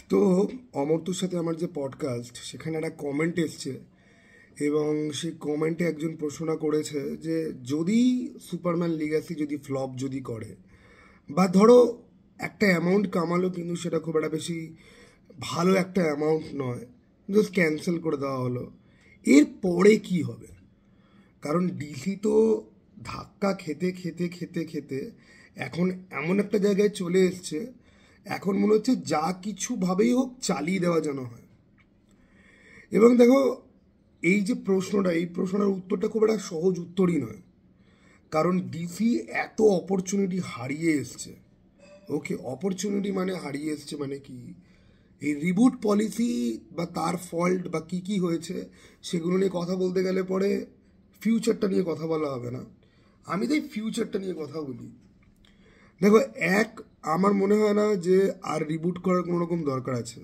তো অমর্ত্যর সাথে আমার যে পডকাস্ট সেখানে একটা কমেন্ট এসছে এবং সেই কমেন্টে একজন প্রশ্ন করেছে যে যদি সুপারম্যান লিগ্যাসি যদি ফ্লপ যদি করে বা ধরো একটা অ্যামাউন্ট কামালো কিন্তু সেটা খুব একটা বেশি ভালো একটা অ্যামাউন্ট নয়, জাস্ট ক্যান্সেল করে দেওয়া হলো, এর পরে কি হবে? কারণ ডিসি তো ধাক্কা খেতে খেতে খেতে খেতে এখন এমন একটা জায়গায় চলে এসছে, এখন মনে হচ্ছে যা কিছুভাবেই হোক চালিয়ে দেওয়া যেন হয়। এবং দেখো, এই যে প্রশ্নটা, এই প্রশ্নটার উত্তরটা খুব একটা সহজ উত্তরই নয়, কারণ ডিসি এত অপরচুনিটি হারিয়ে এসছে। ওকে, অপরচুনিটি মানে হারিয়ে এসছে মানে কি? এই রিবুট পলিসি বা তার ফল্ট বা কি কি হয়েছে সেগুলো নিয়ে কথা বলতে গেলে পরে ফিউচারটা নিয়ে কথা বলা হবে না। আমি তাই ফিউচারটা নিয়ে কথা বলি। দেখো, আমার মনে হয় না যে আর রিবুট করার কোনো রকম দরকার আছে।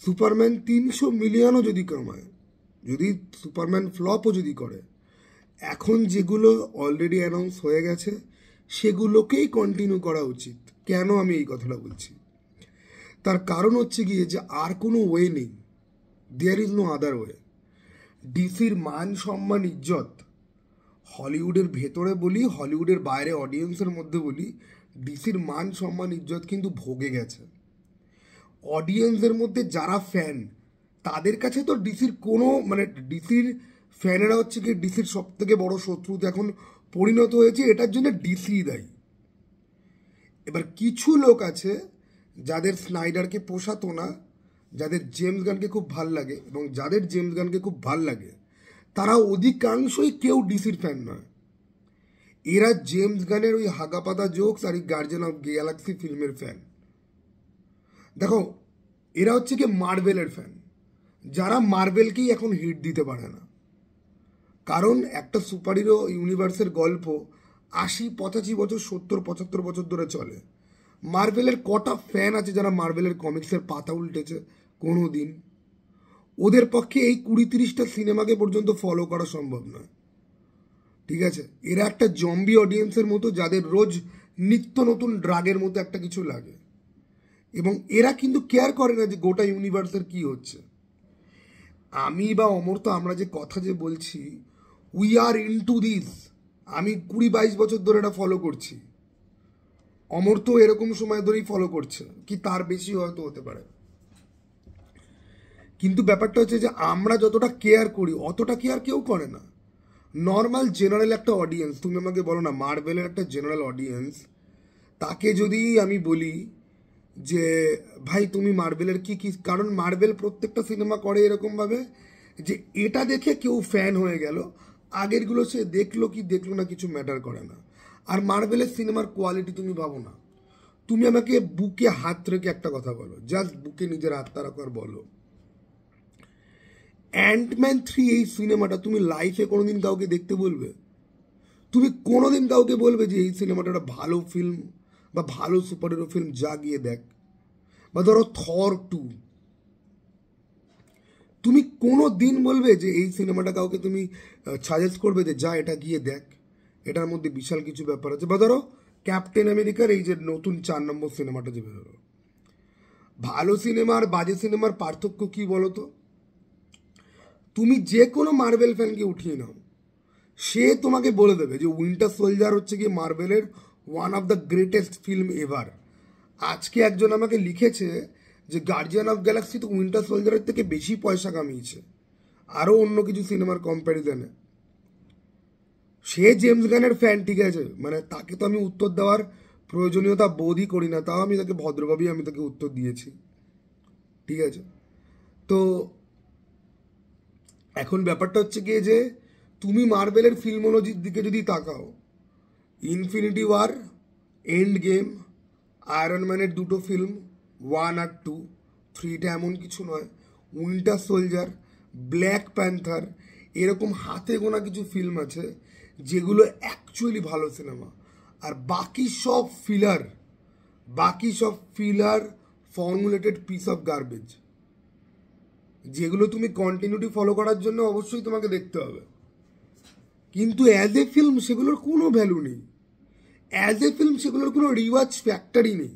সুপারম্যান 300 মিলিয়নও যদি কামায়, যদি সুপারম্যান ফ্লপও যদি করে, এখন যেগুলো অলরেডি অ্যানাউন্স হয়ে গেছে সেগুলোকেই কন্টিনিউ করা উচিত। কেন আমি এই কথাটা বলছি? তার কারণ হচ্ছে গিয়ে যে আর কোনো ওয়ে নেই, there is no other way. ডিসির মান সম্মান ইজ্জত, হলিউডের ভেতরে বলি, হলিউডের বাইরে অডিয়েন্সের মধ্যে বলি, ডিসির মান সম্মান ইজ্জত কিন্তু ভোগে গেছে। অডিয়েন্সের মধ্যে যারা ফ্যান, তাদের কাছে তো ডিসির কোনো ডিসির ফ্যানেরা হচ্ছে কি ডিসির সব থেকে বড় শত্রুতে এখন পরিণত হয়েছে। এটার জন্য ডিসি দায়ী। এবার কিছু লোক আছে যাদের স্নাইডারকে পোষাতো না, যাদের জেমস গানকে খুব ভাল লাগে, এবং যাদের জেমস গানকে খুব ভাল লাগে তারা অধিকাংশই কেউ ডিসির ফ্যান নয়। এরা জেমস গানের ওই হাগাপাতা জোকস আর এই গার্জিয়ান অফ গ্যালাক্সি ফিল্মের ফ্যান। দেখো, এরা হচ্ছে কি মার্বেলের ফ্যান, যারা মার্বেলকেই এখন হিট দিতে পারে না। কারণ একটা সুপার হিরো ইউনিভার্সের গল্প 80, 85 বছর, 70, 75 বছর ধরে চলে। মার্বেলের কটা ফ্যান আছে যারা মার্বেলের কমিক্সের পাতা উল্টেছে কোনো দিন? ওদের পক্ষে এই 20-30টা সিনেমাকে পর্যন্ত ফলো করা সম্ভব নয়। ঠিক আছে, এরা একটা জম্বি অডিয়েন্সের মতো, যাদের রোজ নিত্য নতুন ড্রাগের মতো একটা কিছু লাগে, এবং এরা কিন্তু কেয়ার করে না যে গোটা ইউনিভার্সের কি হচ্ছে। আমি বা অমর্ত্য, আমরা যে কথা যে বলছি, উই আর ইনটু দিস। আমি 20-22 বছর ধরে এটা ফলো করছি। অমর্ত্য এরকম সময় ধরেই ফলো করছে, কি তার বেশি হয়তো হতে পারে। কিন্তু ব্যাপারটা হচ্ছে যে আমরা যতটা কেয়ার করি অতটা কেয়ার কেউ করে না। নর্মাল জেনারেল একটা অডিয়েন্স, তুমি আমাকে বলো না, মার্বেলের একটা জেনারেল অডিয়েন্স, তাকে যদি আমি বলি যে ভাই তুমি মার্বেলের কি কি, কারণ মার্বেল প্রত্যেকটা সিনেমা করে এরকমভাবে যে এটা দেখে কেউ ফ্যান হয়ে গেল, আগেরগুলো সে দেখলো কি দেখলো না কিছু ম্যাটার করে না। আর মার্বেলের সিনেমার কোয়ালিটি তুমি ভাবো না। তুমি আমাকে বুকে হাত রেখে একটা কথা বলো, জাস্ট বুকে নিজের হাতটা রাখো আর বলো, অ্যান্টম্যান 3 এই সিনেমাটা তুমি লাইফে কোনোদিন কাউকে দেখতে বলবে? তুমি কোনোদিন কাউকে বলবে যে এই সিনেমাটা একটা ভালো ফিল্ম বা ভালো সুপার হিরো ফিল্ম, যা গিয়ে দেখ? বা ধরো থর 2, তুমি কোনো দিন বলবে যে এই সিনেমাটা কাউকে তুমি সাজেস্ট করবে যে যা এটা গিয়ে দেখ, এটার মধ্যে বিশাল কিছু ব্যাপার আছে? বা ধরো ক্যাপ্টেন আমেরিকার এই যে নতুন 4 নম্বর সিনেমাটা যে বেরোলো, ভালো সিনেমা আর বাজে সিনেমার পার্থক্য কি বলো তো? তুমি যে কোনো মার্বেল ফ্যানকে উঠিয়ে নাও, সে তোমাকে বলে দেবে যে উইন্টার সোলজার হচ্ছে কি মার্বেলের one of the greatest film ever. আজকে একজন আমাকে লিখেছে যে গার্জিয়ান অফ গ্যালাক্সি তো উইন্টার সোলজারের থেকে বেশি পয়সা কামিয়েছে আরও অন্য কিছু সিনেমার কম্প্যারিজনে। সে জেমস গানের ফ্যান, ঠিক আছে, তাকে তো আমি উত্তর দেওয়ার প্রয়োজনীয়তা বোধই করি না, তাও আমি তাকে ভদ্রভাবেই আমি তাকে উত্তর দিয়েছি। ঠিক আছে, তো এখন ব্যাপারটা হচ্ছে গিয়ে যে তুমি মার্বেলের ফিল্মোলজির দিকে যদি তাকাও, infinity war, end game, iron ম্যানের 2টো ফিল্ম, 1 আর 2, 3টা এমন কিছু নয়, উইন্টার সোলজার, ব্ল্যাক প্যান্থার, এরকম হাতে গোনা কিছু ফিল্ম আছে যেগুলো অ্যাকচুয়ালি ভালো সিনেমা। আর বাকি সব filler formulated piece of garbage, যেগুলো তুমি কন্টিনিউটি ফলো করার জন্য অবশ্যই তোমাকে দেখতে হবে, কিন্তু অ্যাজ এ ফিল্ম সেগুলোর কোনো ভ্যালু নেই। অ্যাজ এ ফিল্ম সেগুলোর কোনো রিওয়াচ ফ্যাক্টরই নেই।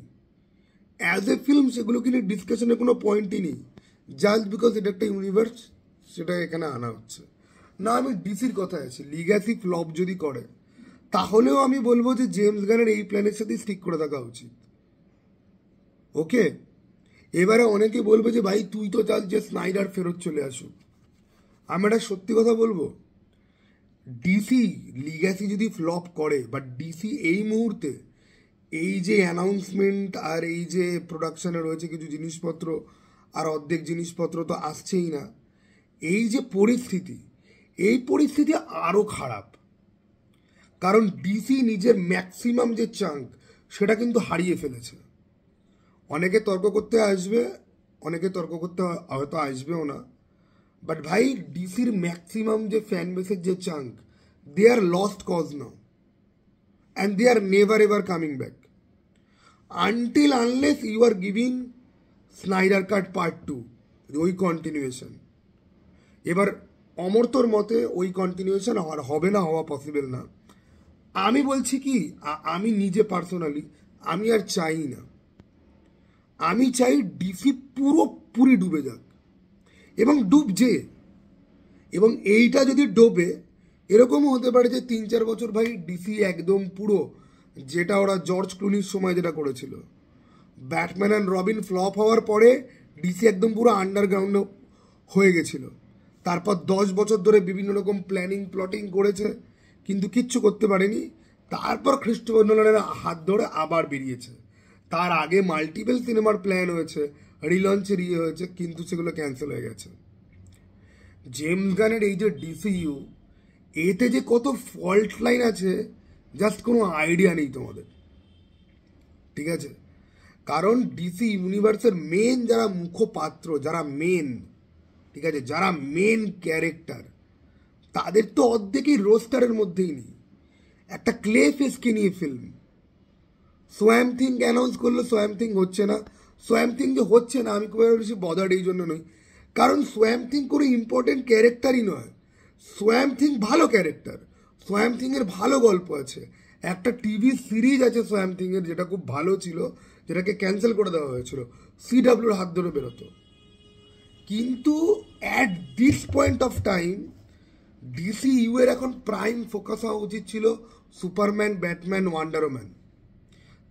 অ্যাজ এ ফিল্ম সেগুলোকে নিয়ে ডিসকাশনের কোনো পয়েন্টই নেই, জাস্ট বিকজ এটা একটা ইউনিভার্স সেটা এখানে আনা হচ্ছে। না, আমি ডিসির কথায় আছি। লিগ্যাসি ফ্লপ যদি করে তাহলেও আমি বলবো যে জেমস গানের এই প্ল্যানের সাথে স্টিক করে থাকা উচিত। ওকে, এবারে অনেকে বলবে যে ভাই তুই তো চাস যে স্নাইডার ফেরত চলে আসুক। আমি একটা সত্যি কথা বলবো, ডিসি লিগ্যাসি যদি ফ্লপ করে, বাট ডিসি এই মুহূর্তে এই যে অ্যানাউন্সমেন্ট আর এই যে প্রোডাকশানে রয়েছে কিছু জিনিসপত্র, আর অর্ধেক জিনিসপত্র তো আসছেই না, এই যে পরিস্থিতি, এই পরিস্থিতি আরও খারাপ। কারণ ডিসি নিজের ম্যাক্সিমাম যে চাঙ্ক সেটা কিন্তু হারিয়ে ফেলেছে। অনেকে তর্ক করতে আসবে, অনেকে তর্ক করতে হয়তো আসবেও না, বাট ভাই ডিসির ম্যাক্সিমাম যে ফ্যান বেসের যে chunk, they are lost cause now and they are never ever coming back until unless you are giving Snyder cut part 2, ওই কন্টিনিউয়েশন। এবার অমর্তর মতে ওই কন্টিনিউয়েশন আর হবে না, হওয়া পসিবল না। আমি বলছি কি, আমি নিজে পার্সোনালি আমি আর চাই না। আমি চাই ডিসি পুরোপুরি ডুবে যাক, এবং ডুবছে। এবং এইটা যদি ডোবে, এরকমও হতে পারে যে 3-4 বছর ভাই ডিসি একদম পুরো, যেটা ওরা জর্জ ক্লুনির সময় যেটা করেছিল, ব্যাটম্যান অ্যান্ড রবিন ফ্লপ হওয়ার পরে ডিসি একদম পুরো আন্ডারগ্রাউন্ড হয়ে গেছিল। তারপর 10 বছর ধরে বিভিন্ন রকম প্লটিং করেছে, কিন্তু কিচ্ছু করতে পারেনি। তারপর ক্রিস্টোফার নোলানের হাত ধরে আবার বেরিয়েছে। তার আগে মাল্টিপল সিনেমার প্ল্যান হয়েছে, রিলঞ্চের হয়েছে, কিন্তু সেগুলো ক্যান্সেল হয়ে গেছে। জেমস গানের এই যে ডিসিইউ, এতে যে কত ফল্ট লাইন আছে জাস্ট কোনো আইডিয়া নেই তোমাদের, ঠিক আছে? কারণ ডিসি ইউনিভার্সের মেন যারা মুখপাত্র, যারা মেন, ঠিক আছে, যারা মেন ক্যারেক্টার, তাদের তো অর্ধেকই রোস্টারের মধ্যেই নেই। একটা ক্লে ফেসকে নিয়ে ফিল্ম, সোয়াম থিং অ্যানাউন্স করলো, সোয়াম থিং হচ্ছে না। সোয়াম থিং যে হচ্ছে না আমি খুব বেশি বদার্ড এই জন্য নই, কারণ সোয়াম থিং কোনো ইম্পর্টেন্ট ক্যারেক্টারই নয়। সোয়াম থিং ভালো ক্যারেক্টার, সোয়াম থিংয়ের ভালো গল্প আছে, একটা টিভি সিরিজ আছে সোয়াম থিংয়ের যেটা খুব ভালো ছিল, যেটাকে ক্যান্সেল করে দেওয়া হয়েছিল, CWর হাত ধরে বেরোতো। কিন্তু at this point of time DCU এর এখন প্রাইম ফোকাস হওয়া উচিত ছিল সুপারম্যান, ব্যাটম্যান, ওয়ান্ডারম্যান।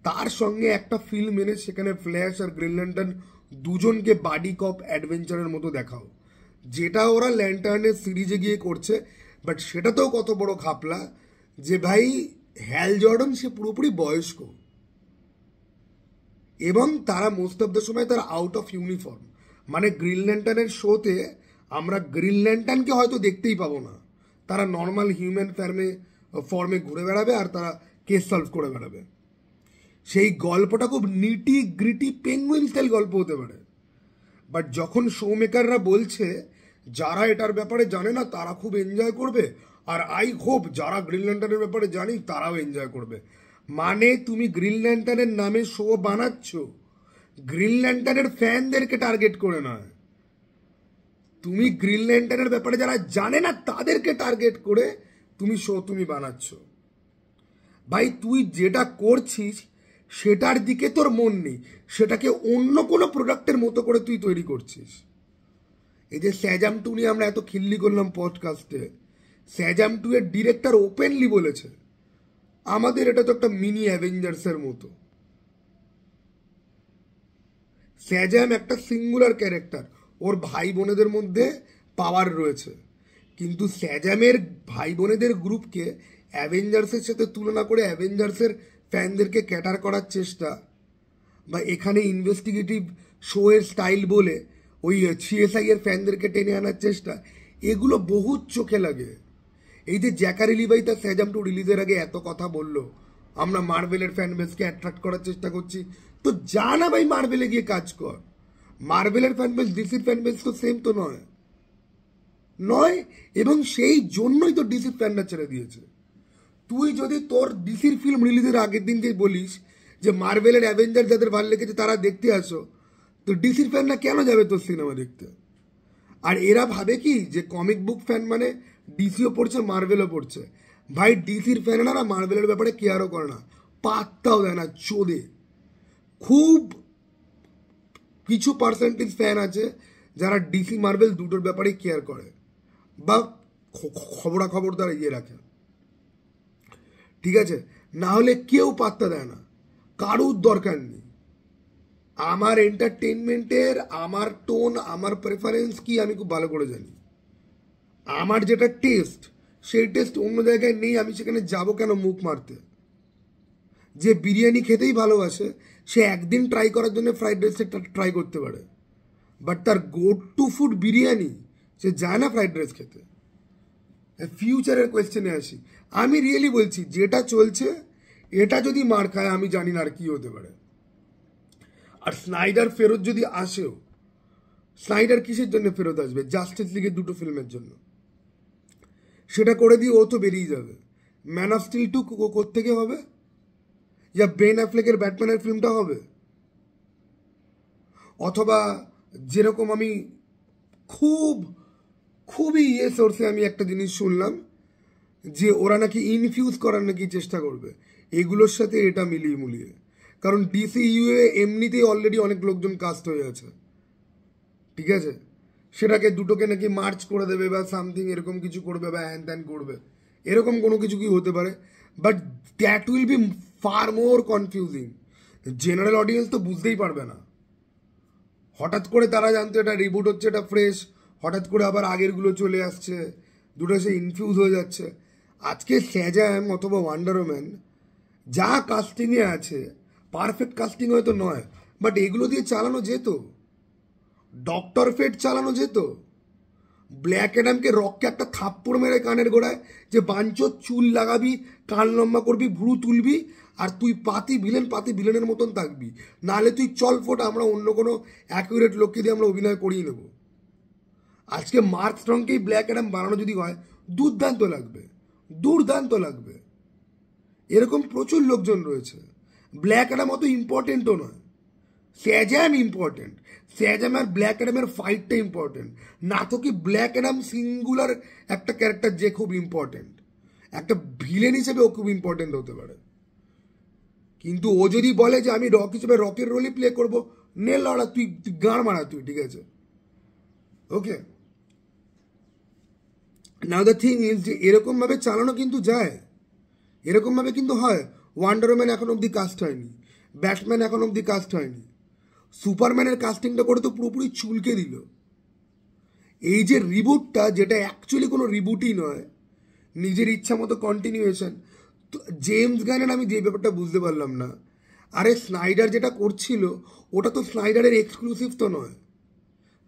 তার সঙ্গে একটা ফিল্ম এনে সেখানে ফ্ল্যাশ আর গ্রিন ল্যান্টার্ন দুজনকে বাডি কপ অ্যাডভেঞ্চারের মতো দেখাও, যেটা ওরা ল্যান্টার্নের সিরিজে গিয়ে করছে। বাট সেটাতেও কত বড় খাপলা যে ভাই হ্যাল জর্ডন সে পুরোপুরি বয়স্ক, এবং তারা মোস্ট অফ দ্য সময় তারা আউট অফ ইউনিফর্ম। মানে গ্রিন ল্যান্টার্নের শোতে আমরা গ্রিন ল্যান্টার্নকে হয়তো দেখতেই পাবো না, তারা নর্মাল হিউম্যান ফর্মে ঘুরে বেড়াবে আর তারা কেস সলভ করে বেড়াবে। সেই গল্পটা খুব নিটি গ্রিটি পেঙ্গুইন স্টাইল গল্প হতে পারে, বাট যখন শো মেকাররা বলছে যারা এটার ব্যাপারে জানে না তারা খুব এনজয় করবে, আর আই হোপ যারা গ্রিন ল্যান্টার্নের ব্যাপারে জানি তারাও এনজয় করবে, মানে তুমি গ্রিন ল্যান্টার্নের নামে শো বানাচ্ছ, গ্রিন ল্যান্টার্নের ফ্যানদেরকে টার্গেট করে নয়, তুমি গ্রিন ল্যান্টার্নের ব্যাপারে যারা জানে না তাদেরকে টার্গেট করে তুমি বানাচ্ছ। ভাই তুই যেটা করছিস সেটার দিকে তোর মন নেই, সেটাকে অন্য কোনো প্রোডাক্টের মতো করে তুই তৈরি করছিস। এই যে স্যাজাম 2 নিয়ে আমরা এত খিল্লি করলাম পডকাস্টে, স্যাজাম 2 এর ডিরেক্টর ওপেনলি বলেছে আমাদের এটা তো একটা মিনি অ্যাভেঞ্জার্সের মতো। স্যাজাম একটা সিঙ্গুলার ক্যারেক্টার, ওর ভাই বোনেদের মধ্যে পাওয়ার রয়েছে, কিন্তু স্যাজামের ভাই বোনেদের গ্রুপকে অ্যাভেঞ্জার্সের সাথে তুলনা করে অ্যাভেঞ্জার্সের ফ্যানদেরকে ক্যাটার করার চেষ্টা, বা এখানে ইনভেস্টিগেটিভ শো এর স্টাইল বলে ওই CSI এর ফ্যানদেরকে টেনে আনার চেষ্টা, এগুলো বহু চোখে লাগে। এই যে জ্যাকারি লিভাই তার স্যাজাম 2 রিলিজের আগে এত কথা বললো, আমরা মার্ভেলের ফ্যান বেসকে অ্যাট্রাক্ট করার চেষ্টা করছি, তো যা না ভাই মার্ভেলে গিয়ে কাজ কর। মার্ভেলের ফ্যান বেস ডিসির ফ্যান বেস তো সেম তো নয়, এবং সেই জন্যই তো ডিসির ফ্যানরা ছেড়ে দিয়েছে। তুই যদি তোর ডিসির ফিল্ম রিলিজের আগের দিনকে বলিস যে মার্ভেলের অ্যাভেঞ্জার যাদের ভালো লেগেছে তারা দেখতে আসো, তো ডিসির ফ্যানরা কেন যাবে তোর সিনেমা দেখতে? আর এরা ভাবে কি যে কমিক বুক ফ্যান মানে ডিসিও পড়ছে মার্ভেলও পড়ছে। ভাই ডিসির ফ্যানরা মার্ভেলের ব্যাপারে কেয়ারও করে না, পাত্তাও দেয় না, চোদে। খুব কিছু পার্সেন্টেজ ফ্যান আছে যারা ডিসি মার্ভেল দুটোর ব্যাপারে কেয়ার করে বা খবরাখবর দ্বারা ইয়ে রাখে, ঠিক আছে? না হলে কেউ পাত্তা দেয় না, কারুর দরকার নেই। আমার এন্টারটেনমেন্টের আমার টোন, আমার প্রেফারেন্স কি আমি খুব ভালো করে জানি। আমার যেটা টেস্ট, সেই টেস্ট অন্য জায়গায় নেই, আমি সেখানে যাব কেন মুখ মারতে? যে বিরিয়ানি খেতেই ভালোবাসে সে একদিন ট্রাই করার জন্য ফ্রাইড রাইসটা ট্রাই করতে পারে, বাট তার গো টু ফুড বিরিয়ানি, সে যায় না ফ্রাইড রাইস খেতে। ফিউচারের কোয়েশ্চেনে আসি, আমি রিয়েলি বলছি যেটা চলছে এটা যদি মার খায় আমি জানি না আর কি হতে পারে। আর স্নাইডার ফেরত যদি আসেও, স্নাইডার কিসের জন্য ফেরত আসবে? জাস্টিস লিগের দুটো ফিল্মের জন্য। সেটা করে দিয়ে ও তো বেরিয়ে যাবে। ম্যান অফ স্টিল 2 কোত্থেকে হবে? ইয়া বেন অ্যাফ্লেকের ব্যাটম্যানের ফিল্মটা হবে? অথবা যেরকম আমি খুবই সোর্সে আমি একটা জিনিস শুনলাম যে ওরা নাকি ইনফিউজ করার নাকি চেষ্টা করবে এগুলোর সাথে এটা মিলিয়ে মুলিয়ে, কারণ ডিসিইউ এ এমনিতেই অলরেডি অনেক লোকজন কাস্ট হয়ে আছে, ঠিক আছে? সেটাকে দুটোকে নাকি মার্চ করে দেবে বা সামথিং এরকম কিছু করবে বা হ্যান ত্যান করবে, এরকম কোনো কিছু কি হতে পারে। But that will be far more confusing. General audience তো বুঝতেই পারবে না। হঠাৎ করে তারা জানতো এটা রিবুট হচ্ছে, এটা ফ্রেশ, হঠাৎ করে আবার আগেরগুলো চলে আসছে, দুটো সে ইনফিউজ হয়ে যাচ্ছে। আজকে শ্যাজাম অথবা ওয়ান্ডার ওম্যান যা কাস্টিংয়ে আছে, পারফেক্ট কাস্টিং হয়তো নয়, বাট এগুলো দিয়ে চালানো যেত। ডক্টর ফেট চালানো যেত। ব্ল্যাক অ্যাডামকে রককে একটা থাপ্পড় মেরে কানের গোড়ায় যে বাঞ্চোর চুল লাগাবি, কান লম্বা করবি, ভ্রু তুলবি, আর তুই পাতি ভিলেনের মতন থাকবি, নাহলে তুই চল ফোটা, আমরা অন্য কোনো অ্যাকুরেট লোককে দিয়ে আমরা অভিনয় করিয়ে নেব। আজকে মার্ক স্ট্রংকেই ব্ল্যাক অ্যাডাম বানানো যদি হয়, দুর্দান্ত লাগবে। এরকম প্রচুর লোকজন রয়েছে। ব্ল্যাক অ্যাডাম অত ইম্পর্টেন্টও নয়, শ্যাজাম ইম্পর্টেন্ট। শ্যাজাম আর ব্ল্যাক অ্যাডামের ফাইটটা ইম্পর্টেন্ট, না তো কি ব্ল্যাক অ্যাডাম সিঙ্গুলার একটা ক্যারেক্টার যে খুব ইম্পর্টেন্ট, একটা ভিলেন হিসেবে ও খুব ইম্পর্টেন্ট হতে পারে। কিন্তু ও যদি বলে যে আমি রক হিসেবে রকের রোলই প্লে করবো, নে লড়া, তুই গাঁড় মারা তুই, ঠিক আছে? ওকে, নাও দ্য থিং ইজ যে এরকমভাবে চালানো কিন্তু যায়, এরকমভাবে কিন্তু হয়। ওয়ান্ডার ওম্যান এখন অবধি কাস্ট হয়নি, ব্যাটম্যান এখন অবধি কাস্ট হয়নি, সুপারম্যানের কাস্টিংটা করে তো পুরোপুরি চুলকে দিল। এই যে রিবুটটা, যেটা অ্যাকচুয়ালি কোনো রিবুটই নয়, নিজের ইচ্ছা মতো কন্টিনিউয়েশন, তো জেমস গানের আমি যে ব্যাপারটা বুঝতে পারলাম না, আরে স্নাইডার যেটা করছিল ওটা তো স্নাইডারের এক্সক্লুসিভ তো নয়।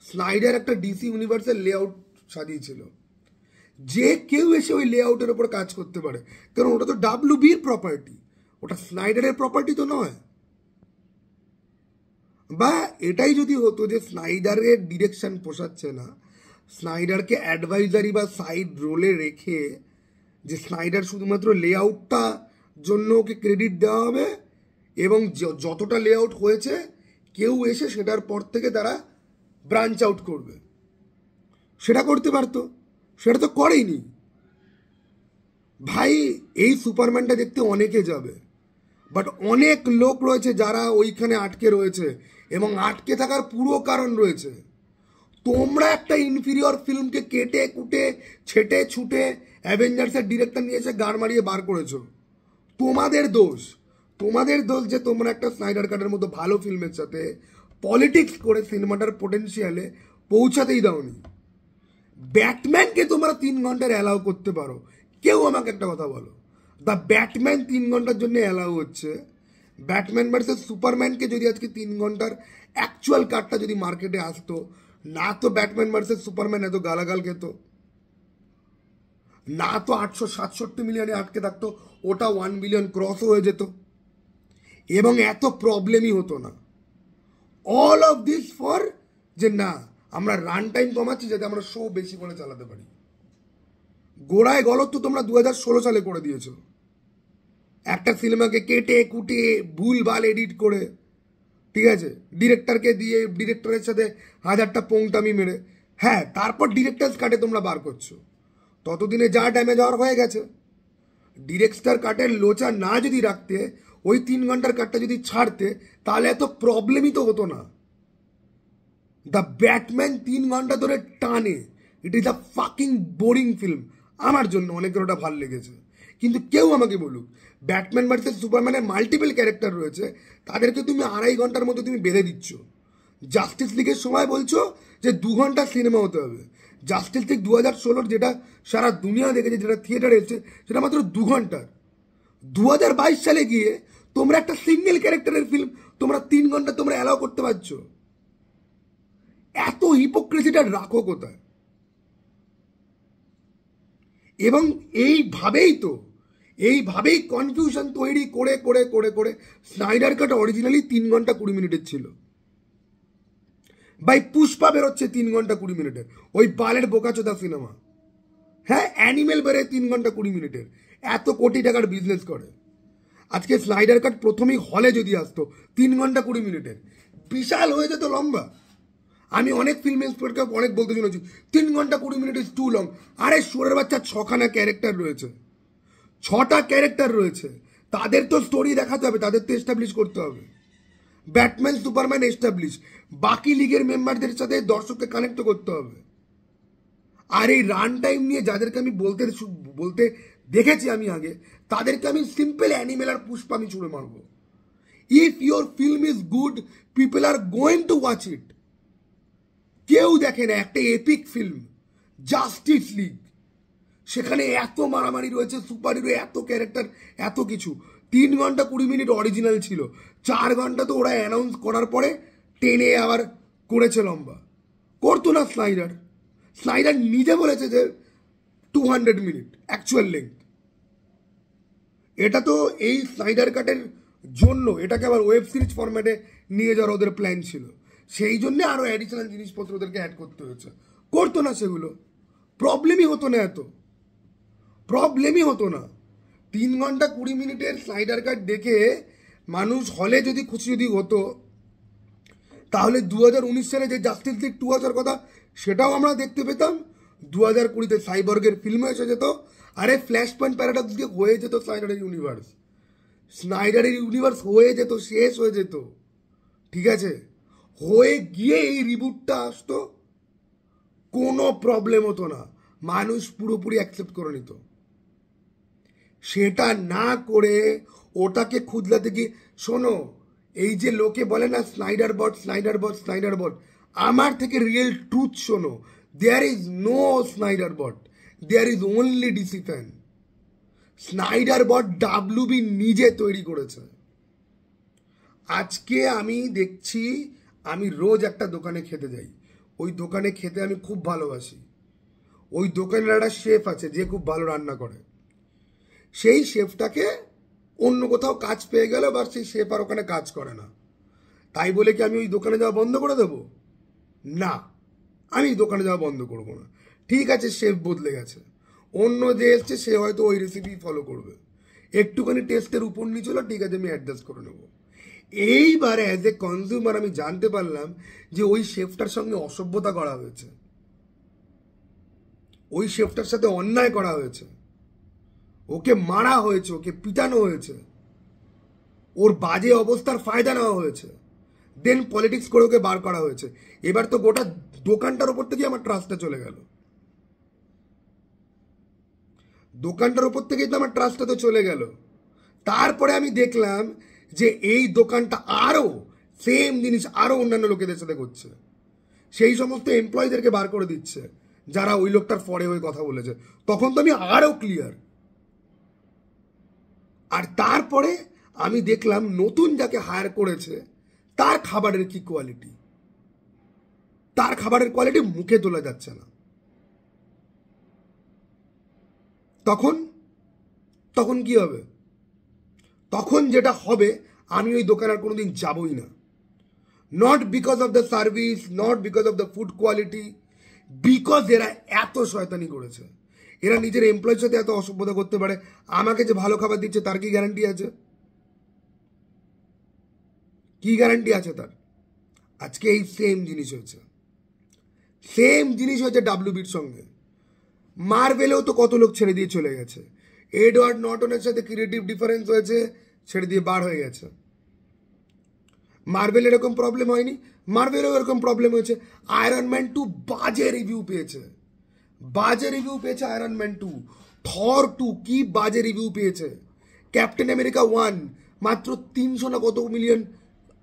স্নাইডার একটা ডিসি ইউনিভার্সের লেআউট সাজিয়েছিল, যে কেউ এসে ওই লেআউটের ওপর কাজ করতে পারে, কারণ ওটা তো ডাব্লিউবির প্রপার্টি, ওটা স্নাইডারের প্রপার্টি তো নয়। বা এটাই যদি হতো যে স্নাইডারের ডিরেকশন পোষাচ্ছে না, স্নাইডারকে অ্যাডভাইজারি বা সাইড রোলে রেখে যে স্নাইডার শুধুমাত্র লেআউটটা জন্য ওকে ক্রেডিট দেওয়া হবে, এবং যতটা লেআউট হয়েছে কেউ এসে সেটার পর থেকে তারা ব্রাঞ্চ আউট করবে, সেটা করতে পারতো। সেটা তো করেইনি ভাই। এই সুপারম্যানটা দেখতে অনেকে যাবে, বাট অনেক লোক রয়েছে যারা ওইখানে আটকে রয়েছে, এবং আটকে থাকার পুরো কারণ রয়েছে। তোমরা একটা ইনফিরিয়র ফিল্মকে কেটে কুটে ছেটে ছুটে অ্যাভেঞ্জার্সের ডিরেক্টর নিয়ে এসে গাড় মারিয়ে বার করেছো, তোমাদের দোষ যে তোমরা একটা স্নাইডার কাটের মতো ভালো ফিল্মের সাথে পলিটিক্স করে সিনেমাটার পোটেন্সিয়ালে পৌঁছাতেই দাওনি। ব্যাটম্যানকে তোমরা 3 ঘন্টার অ্যালাউ করতে পারো, কেউ আমাকে একটা কথা বলো, দ্য ব্যাটম্যান 3 ঘন্টার জন্য অ্যালাউ হচ্ছে। ব্যাটম্যান ভার্সেস সুপারম্যানকে যদি আজকে 3 ঘন্টার অ্যাকচুয়াল কাটটা যদি মার্কেটে আসতো, না তো ব্যাটম্যান ভার্সেস সুপারম্যান এত গালাগাল খেত, না তো 867 মিলিয়নে আটকে থাকতো, ওটা 1 বিলিয়ন ক্রস হয়ে যেত, এবং এত প্রবলেমই হতো না। অল অফ দিস ফর যে না, আমরা রান টাইম কমাচ্ছি যাতে আমরা শো বেশি করে চালাতে পারি। গোড়ায় গলত তো তোমরা 2016 সালে করে দিয়েছো, একটা সিনেমাকে কেটে কুটে ভুল ভাল এডিট করে, ঠিক আছে, ডিরেক্টরকে দিয়ে ডিরেক্টরের সাথে 1000টা পোংটামি মেরে, হ্যাঁ, তারপর ডিরেক্টরস কাটে তোমরা বার করছো। ততদিনে যা ড্যামেজ হওয়ার হয়ে গেছে। ডিরেক্টর কাটের লোচা না যদি রাখতে, ওই 3 ঘন্টার কাটটা যদি ছাড়তে, তাহলে এত প্রবলেমই তো হতো না। দ্য ব্যাটম্যান 3 ঘন্টা ধরে টানে, it is a fucking boring film আমার জন্য। অনেকের ওটা ভালো লেগেছে, কিন্তু কেউ আমাকে বলুক ব্যাটম্যান ভার্সেস সুপারম্যানের মাল্টিপল ক্যারেক্টার রয়েছে, তাদেরকে তুমি 2.5 ঘন্টার মধ্যে তুমি বেঁধে দিচ্ছ। জাস্টিস লিগের সময় বলছো যে 2 ঘন্টার সিনেমা হতে হবে। জাস্টিস লিগ 2016 যেটা সারা দুনিয়া দেখেছে, যেটা থিয়েটারে এসেছে, সেটা মাত্র 2 ঘন্টার। 2022 সালে গিয়ে তোমরা একটা সিঙ্গেল ক্যারেক্টারের ফিল্ম তোমরা 3 ঘন্টা তোমরা অ্যালাউ করতে পারছো। এত হিপোক্রেসিটা রাখো কোথায়? এবং এইভাবেই কনফিউশন তৈরি করে করে করে করে স্নাইডার কাট অরিজিনালি 3 ঘন্টা 20 মিনিটের ছিল। ভাই পুষ্পা বেরোচ্ছে 3 ঘন্টা 20 মিনিটের, ওই বালের বোকাচোদা সিনেমা। হ্যাঁ, অ্যানিমেল বেরোয় 3 ঘন্টা 20 মিনিটের, এত কোটি টাকার বিজনেস করে। আজকে স্নাইডার কাট প্রথমেই হলে যদি আসতো 3 ঘন্টা 20 মিনিটের, বিশাল হয়ে যেত লম্বা। আমি অনেক ফিল্ম ইন্সপেক্টরকে অনেক বলতে শুনেছি 3 ঘন্টা 20 মিনিট ইজ টু লং। আরে সুরের বাচ্চা, 6খানা ক্যারেক্টার রয়েছে, 6টা ক্যারেক্টার রয়েছে, তাদের তো স্টোরি দেখাতে হবে, তাদের তো এস্টাবলিশ করতে হবে। ব্যাটম্যান সুপারম্যান এস্টাবলিশ, বাকি লিগের মেম্বারদের সাথে দর্শককে কানেক্ট করতে হবে। আর এই রান টাইম নিয়ে যাদেরকে আমি বলতে দেখেছি আমি আগে, তাদেরকে আমি সিম্পল অ্যানিমেল আর পুষ্পা আমি ছুড়ে মারবো। If your film is good, people are going to watch it. কেউ দেখে না একটা এপিক ফিল্ম জাস্টিস লিগ, সেখানে এত মারামারি রয়েছে, সুপার হিরো, এত ক্যারেক্টার, এত কিছু। 3 ঘন্টা 20 মিনিট অরিজিনাল ছিল, 4 ঘন্টা তো ওরা অ্যানাউন্স করার পরে টেনে আবার করেছে লম্বা। করতো না স্নাইডার। স্নাইডার নিজে বলেছে যে 200 মিনিট অ্যাকচুয়াল লেন্থ। এটা তো এই স্নাইডার কাটের জন্য এটাকে আবার ওয়েব সিরিজ ফরম্যাটে নিয়ে যাওয়ার ওদের প্ল্যান ছিল, সেই জন্য আরো অ্যাডিশনাল জিনিসপত্র ওদেরকে অ্যাড করতে হয়েছে। করতো না সেগুলো, প্রবলেমই হতো না, এত প্রবলেমই হতো না। 3 ঘন্টা 20 মিনিটের স্নাইডার কাট দেখে মানুষ হলে যদি খুশি যদি হতো, তাহলে 2019 সালে যে জাস্টিস লিগ 2 আসার কথা সেটাও আমরা দেখতে পেতাম। 2020-তে সাইবর্গের ফিল্ম এসে যেত। আরে ফ্ল্যাশ পয়েন্ট প্যারাডক্স দিয়ে হয়ে যেত স্নাইডারের ইউনিভার্স হয়ে যেত, শেষ হয়ে যেত, ঠিক আছে? হয়ে গিয়ে এই রিবুটটা আসতো, কোনো প্রবলেম হতো না, মানুষ পুরোপুরি অ্যাকসেপ্ট করে নিত। সেটা না করে ওটাকে খুঁজলাতে গিয়ে, শোনো, এই যে লোকে বলে না স্নাইডার বট, আমার থেকে রিয়েল ট্রুথ শোনো, there is no Snyder bot, there is only DC fan. Snyder bot WB নিজে তৈরি করেছে। আজকে আমি দেখছি, আমি রোজ একটা দোকানে খেতে যাই, ওই দোকানে খেতে আমি খুব ভালোবাসি। ওই দোকানের একটা শেফ আছে যে খুব ভালো রান্না করে। সেই শেফটাকে অন্য কোথাও কাজ পেয়ে গেল, বা সেই শেফ আর ওখানে কাজ করে না, তাই বলে কি আমি ওই দোকানে যাওয়া বন্ধ করে দেবো? না, আমি দোকানে যাওয়া বন্ধ করবো না। ঠিক আছে, শেফ বদলে গেছে, অন্য যে এসছে সে হয়তো ওই রেসিপি ফলো করবে, একটুখানি টেস্টের উপর নিচে হলো, ঠিক আছে আমি অ্যাডজাস্ট করে নেবো। এইবারে অ্যাজ এ কনজিউমার আমি জানতে পারলাম যে ওই শেফটার সঙ্গে অসভ্যতা করা হয়েছে, ওই শেফটার সাথে অন্যায় করা হয়েছে, ওকে মারা হয়েছে, ওকে পিটানো হয়েছে, ওর বাজে অবস্থার ফায়দা নেওয়া হয়েছে, দেন পলিটিক্স করে ওকে বার করা হয়েছে। এবার তো গোটা দোকানটার ওপর থেকে আমার ট্রাস্টটা চলে গেল, দোকানটার ওপর থেকেই তো আমার ট্রাস্টটা তো চলে গেল। তারপরে আমি দেখলাম যে এই দোকানটা আরো সেম জিনিস আরো অন্যান্য লোকেদের সাথে করছে, সেই সমস্ত এমপ্লয়ীদেরকে বার করে দিচ্ছে যারা ওই লোকটার পরে ওই কথা বলেছে। তখন তো আমি আরো ক্লিয়ার। আর তারপরে আমি দেখলাম নতুন যাকে হায়ার করেছে তার খাবারের কি কোয়ালিটি, তার খাবারের কোয়ালিটি মুখে তোলা যাচ্ছে না। তখন কি হবে? তখন যেটা হবে, আমি ওই দোকানে আর কোনোদিন যাবই না। Not because of the service, not because of the food quality, because এরা এত শয়তানি করেছে। এরা নিজের এমপ্লয়ের সাথে এত অসভ্যতা করতে পারে, আমাকে যে ভালো খাবার দিচ্ছে তার কি গ্যারান্টি আছে? কি গ্যারান্টি আছে তার? আজকে এই সেম জিনিস হয়েছে ডাব্লিউবির সঙ্গে। মার্ভেলেও তো কত লোক ছেড়ে দিয়ে চলে গেছে, এডওয়ার্ড নর্টনের সাথে ক্রিয়েটিভ ডিফারেন্স হয়েছে, ছেড়ে দিয়ে বার হয়ে গেছে। মার্ভেল এরকম প্রবলেম হয়নি? মার্ভেলও এরকম প্রবলেম হয়েছে। আয়রন ম্যান 2 বাজে রিভিউ পেয়েছে, বাজে রিভিউ পেয়েছে আয়রন ম্যান 2। থর 2 কি বাজে রিভিউ পেয়েছে। ক্যাপ্টেন আমেরিকা 1 মাত্র 300 না কত মিলিয়ন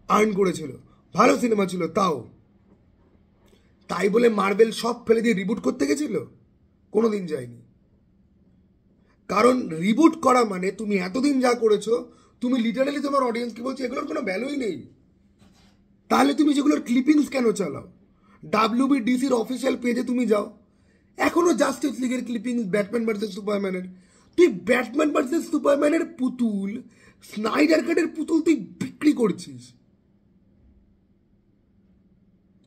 আর্ন করেছিল, ভালো সিনেমা ছিল তাও। তাই বলে মার্বেল সব ফেলে দিয়ে রিবুট করতে গেছিল? কোনোদিন যায়নি। কারণ রিবুট করা মানে তুমি এতদিন যা করেছো, তুমি লিটারালি তোমার অডিয়েন্সকে বলছো এগুলোর কোনো ভ্যালুই নেই। তাহলে তুমি যেগুলোর ক্লিপিংস কেন চালাও? WBDCর অফিসিয়াল পেজে তুমি যাও, এখনো জাস্টিস লিগের ক্লিপিংস ব্যাটম্যান ভার্সেস সুপারম্যানের। তুই ব্যাটম্যান ভার্সেস সুপারম্যানের পুতুল, স্নাইডার কাটের পুতুল তুই বিক্রি করছিস।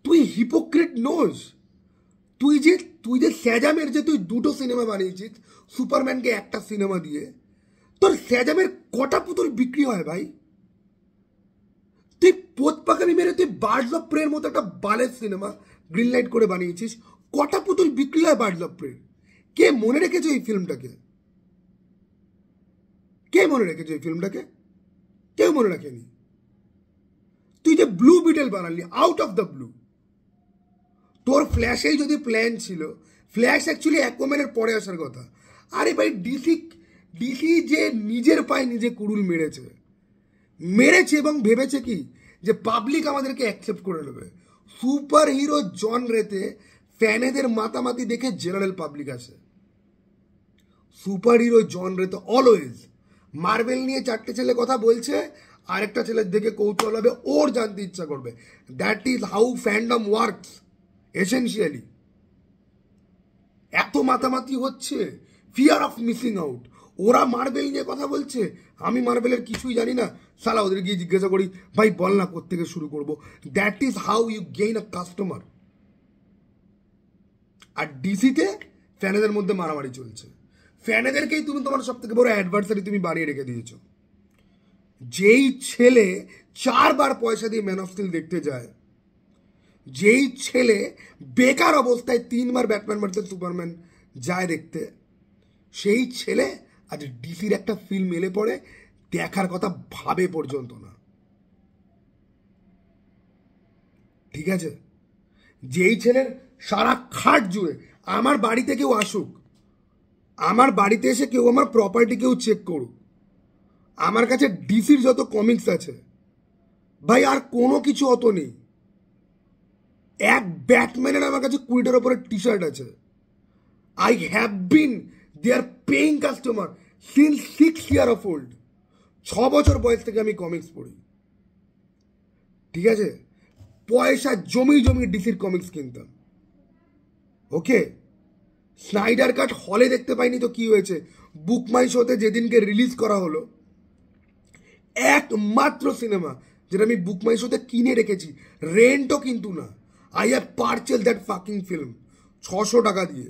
তুই হিপোক্রেট নোস। তুই যে স্যাজামের যে তুই 2টো সিনেমা বানিয়েছিস সুপারম্যানকে একটা সিনেমা দিয়ে, তোর স্যাজামের কটা পুতুল বিক্রি হয় ভাই? তুই পোতপাকামি মেরে তুই বার্ডস অফ প্রের মতো একটা বালের সিনেমা গ্রিন লাইট করে বানিয়েছিস, কটা পুতুল বিক্রি হয় বার্ডস অফ প্রে? কে মনে রেখেছে এই ফিল্মটাকে? কে মনে রেখেছে এই ফিল্মটাকে? কেউ মনে রাখেনি। তুই যে blue betel বানালি out of the blue, তোর ফ্ল্যাশেই যদি প্ল্যান ছিল, ফ্ল্যাশ অ্যাকচুয়ালি অ্যাকুয়াম্যানের পরে আসার কথা। আরে ভাই ডিসি যে নিজের পায়ে নিজে কুড়ুল মেরেছে এবং ভেবেছে কি যে পাবলিক আমাদেরকে অ্যাকসেপ্ট করে নেবে। সুপার হিরো জনরেতে ফ্যানেদের মাতামাতি দেখে জেনারেল পাবলিক আসে। সুপার হিরো জনরেতে অলওয়েজ মার্বেল নিয়ে 4টে ছেলে কথা বলছে, আরেকটা ছেলের দেখে কৌতূহল হবে, ওর জানতে ইচ্ছা করবে। That is how fandom works essentially. এত মাতামাতি হচ্ছে, ফিয়ার অফ মিসিং আউট। ওরা মার্বেল নিয়ে কথা বলছে, আমি মার্বেলের কিছুই জানি না, সালা ওদের গিয়ে জিজ্ঞাসা করি ভাই বল না কোত্থেকে শুরু করবো। That is how you gain a customer. আর ডিসিতে ফ্যানেদের মধ্যে মারামারি চলছে। ফ্যানেদেরকেই তুমি তোমার সব থেকে বড় অ্যাডভার্সারি তুমি বানিয়ে রেখে দিয়েছ। যেই ছেলে 4বার পয়সা দিয়ে ম্যান অফ স্টিল দেখতে যায়, যেই ছেলে বেকার অবস্থায় 3বার ব্যাটম্যান ভার্সেস সুপারম্যান যায় দেখতে, সেই ছেলে আজ ডিসির একটা ফিল্ম এলে পরে দেখার কথা ভাবে পর্যন্ত না। ঠিক আছে? যেই ছেলের সারা খাট জুড়ে, আমার বাড়িতে কেউ আসুক, আমার বাড়িতে এসে কেউ আমার প্রপার্টি কেউ চেক করুক, আমার কাছে ডিসির যত কমিক্স আছে ভাই আর কোনো কিছু অত নেই। এক ব্যাটম্যানের আমার কাছে 20টার উপরে টি শার্ট আছে। I have been their paying customer since 6 years of old। 6 বছর বয়স থেকে আমি কমিক্স পড়ি। ঠিক আছে? পয়সা জমি ডিসির কমিক্স কিনতাম। ওকে, স্নাইডার কাট হলে দেখতে পাইনি তো কি হয়েছে, বুক মাই শোতে যেদিনকে রিলিজ করা হলো, একমাত্র সিনেমা যেটা আমি বুক মাই শোতে কিনে রেখেছি, রেন্টও কিন্তু না, I have purchase that fucking film 600 টাকা দিয়ে।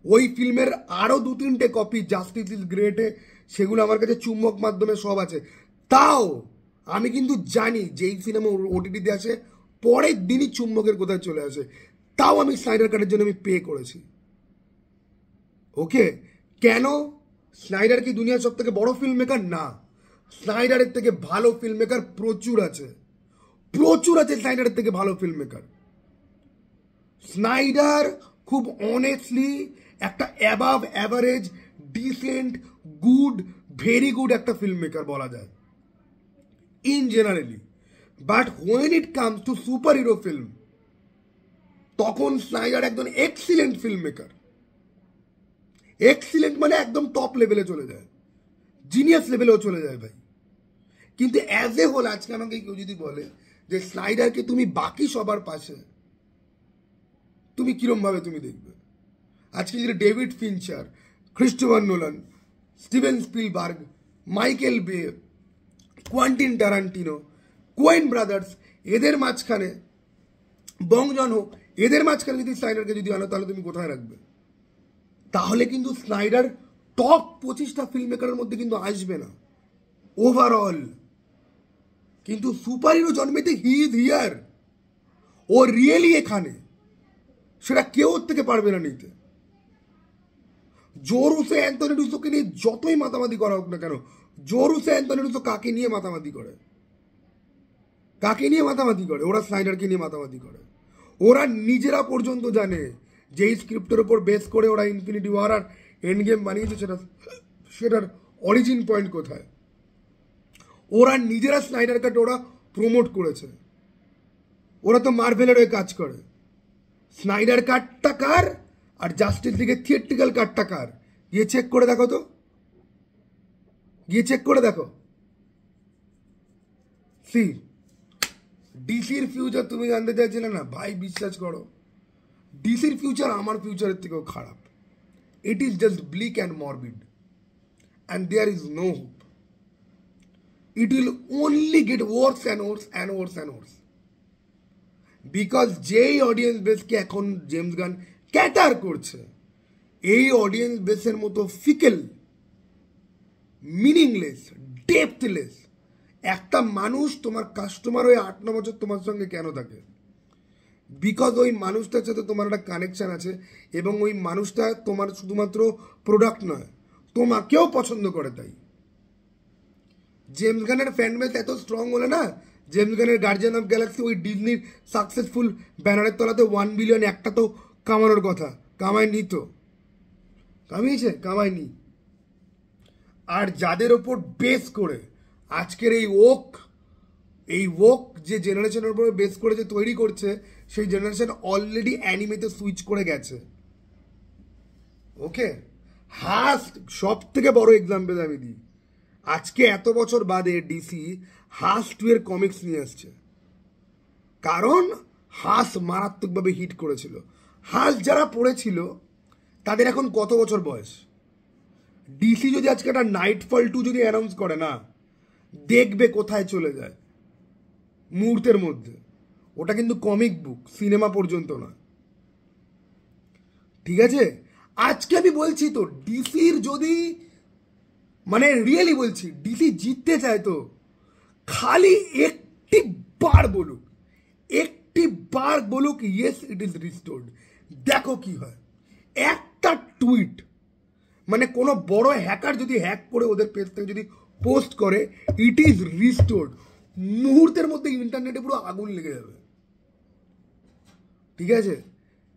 ওই ফিল্মের আরও 2-3টে কপি জাস্টিস ইজ গ্রেটে, সেগুলো আমার কাছে চুম্বক মাধ্যমে সব আছে। তাও আমি কিন্তু জানি যে এই সিনেমা ওটিটিতে আসে পরের দিনই চুম্বকের কোথায় চলে আসে, তাও আমি স্নাইডার কাটের জন্য আমি পে করেছি। ওকে, কেন? স্নাইডার কি দুনিয়ার সব থেকে বড় ফিল্ম মেকার? না, স্নাইডারের থেকে ভালো ফিল্ম মেকার প্রচুর আছে, প্রচুর আছে স্নাইডারের থেকে ভালো ফিল্ম মেকার। স্নাইডার খুব অনেস্টলি একটা above average, decent, good, very good একটা ফিল্ম মেকার বলা যায় in generally. But when it comes to super hero film, তখন স্নাইডার একজন এক্সিলেন্ট ফিল্ম মেকার। এক্সিলেন্ট মানে একদম টপ লেভেলে চলে যায়, জিনিয়াস লেভেলেও চলে যায় ভাই। কিন্তু অ্যাজ এ হোল আজকে আমাকে কেউ যদি বলে যে স্নাইডারকে তুমি বাকি সবার পাশে, তুমি কিরম ভাবে তুমি দেখবে? আজকে যদি David Fincher, Christopher Nolan, Steven Spielberg, Michael Bay, Quentin Tarantino, Coen brothers, এদের মাঝখানে বং জন হো, এদের মাঝখানে যদি স্নাইডারকে যদি আনো, তাহলে তুমি কোথায় রাখবে? তাহলে কিন্তু স্নাইডার টপ 25টা ফিল্ম মেকারের মধ্যে কিন্তু আসবে না ওভারঅল। কিন্তু সুপার হিরো জন্মেতে he is here, oh really এখানে, সেটা কেউ ওর থেকে পারবে না নিতে। জোরুসে অ্যান্থনি রুসোকে নিয়ে যতই মাতামাতি করা হোক না কেন, জোরুসে অ্যান্থনি রুসো কাকে নিয়ে মাতামাতি করে? কাকে নিয়ে মাতামাতি করে? ওরা স্নাইডারকে নিয়ে মাতামাতি করে। ওরা নিজেরা পর্যন্ত জানে যেই স্ক্রিপ্টের ওপর বেস করে ওরা ইনফিনিটি ওয়ার আর এন্ড গেম বানিয়েছে সেটার অরিজিন পয়েন্ট কোথায়। ওরা নিজেরা স্নাইডার কাট ওরা প্রমোট করেছে। ওরা তো মার্ভেলের হয়ে কাজ করে। স্নাইডার কাটটা কার আর জাস্টিস লিগের থিয়েট্রিক্যাল কাটটা কার? গিয়ে চেক করে দেখো তো, গিয়ে চেক করে দেখো। সি ডিসির ফিউচার তুমি জানতে চাইছিলে না ভাই, বিশ্বাস করো ডিসির ফিউচার আমার ফিউচারের থেকেও খারাপ। It is just bleak and morbid and there is no hope. It will only get worse and worse and worse and worse. Because যেই অডিয়েন্স বেসকে এখন জেমস গান ক্যাটার করছে, এই অডিয়েন্স বেসের মতো ফিকেল, মিনিংলেস, ডেপথলেস একটা মানুষ তোমার কাস্টমার হয়ে 8-9 বছর তোমার সঙ্গে কেন থাকে? বিকজ ওই মানুষটার সাথে তোমার একটা কানেকশন আছে এবং ওই মানুষটা তোমার শুধুমাত্র প্রোডাক্ট নয়, তোমাকেও পছন্দ করে। তাই জেমস গানের ফ্যান বেস এত স্ট্রং হলে না, জেমস গানের গার্জিয়ান অফ গ্যালাক্সি ওই ডিজনির সাকসেসফুল ব্যানারের তলাতে 1 বিলিয়ন একটা তো কামানোর কথা, কামায়নি তো? কামিয়েছে? কামায়নি। আর যাদের ওপর বেস করে আজকের এই ওক যে জেনারেশনের উপর বেস করে যে তৈরি করছে, সেই জেনারেশন অলরেডি অ্যানিমেতে সুইচ করে গেছে। ওকে, হাস্ট সব থেকে বড় এক্সাম্পল আমি দিই। আজকে এত বছর বাদে ডিসি হাস 2 এর কমিক্স নিয়ে আসছে, কারণ হাস মারাত্মকভাবে হিট করেছিল। হাস যারা পড়েছিল তাদের এখন কত বছর বয়স? ডিসি যদি আজকে একটা নাইটফল 2 যদি অ্যানাউন্স করে না, দেখবে কোথায় চলে যায় মুহূর্তের মধ্যে। ওটা কিন্তু কমিক বুক, সিনেমা পর্যন্ত না। ঠিক আছে, আজকে আমি বলছি তো ডিসির যদি মানে রিয়েলি বলছি ডিসি জিততে চায় তো খালি একটি বার বলুক ইয়েস ইট ইজ রিস্টোর্ড। দেখো কি হয়। একটা টুইট, মানে কোনো বড় হ্যাকার যদি হ্যাক করে ওদের পেজ থেকে যদি পোস্ট করে ইট ইজ রিস্টোর্ড, মুহূর্তের মধ্যে ইন্টারনেটে পুরো আগুন লেগে যাবে। ঠিক আছে,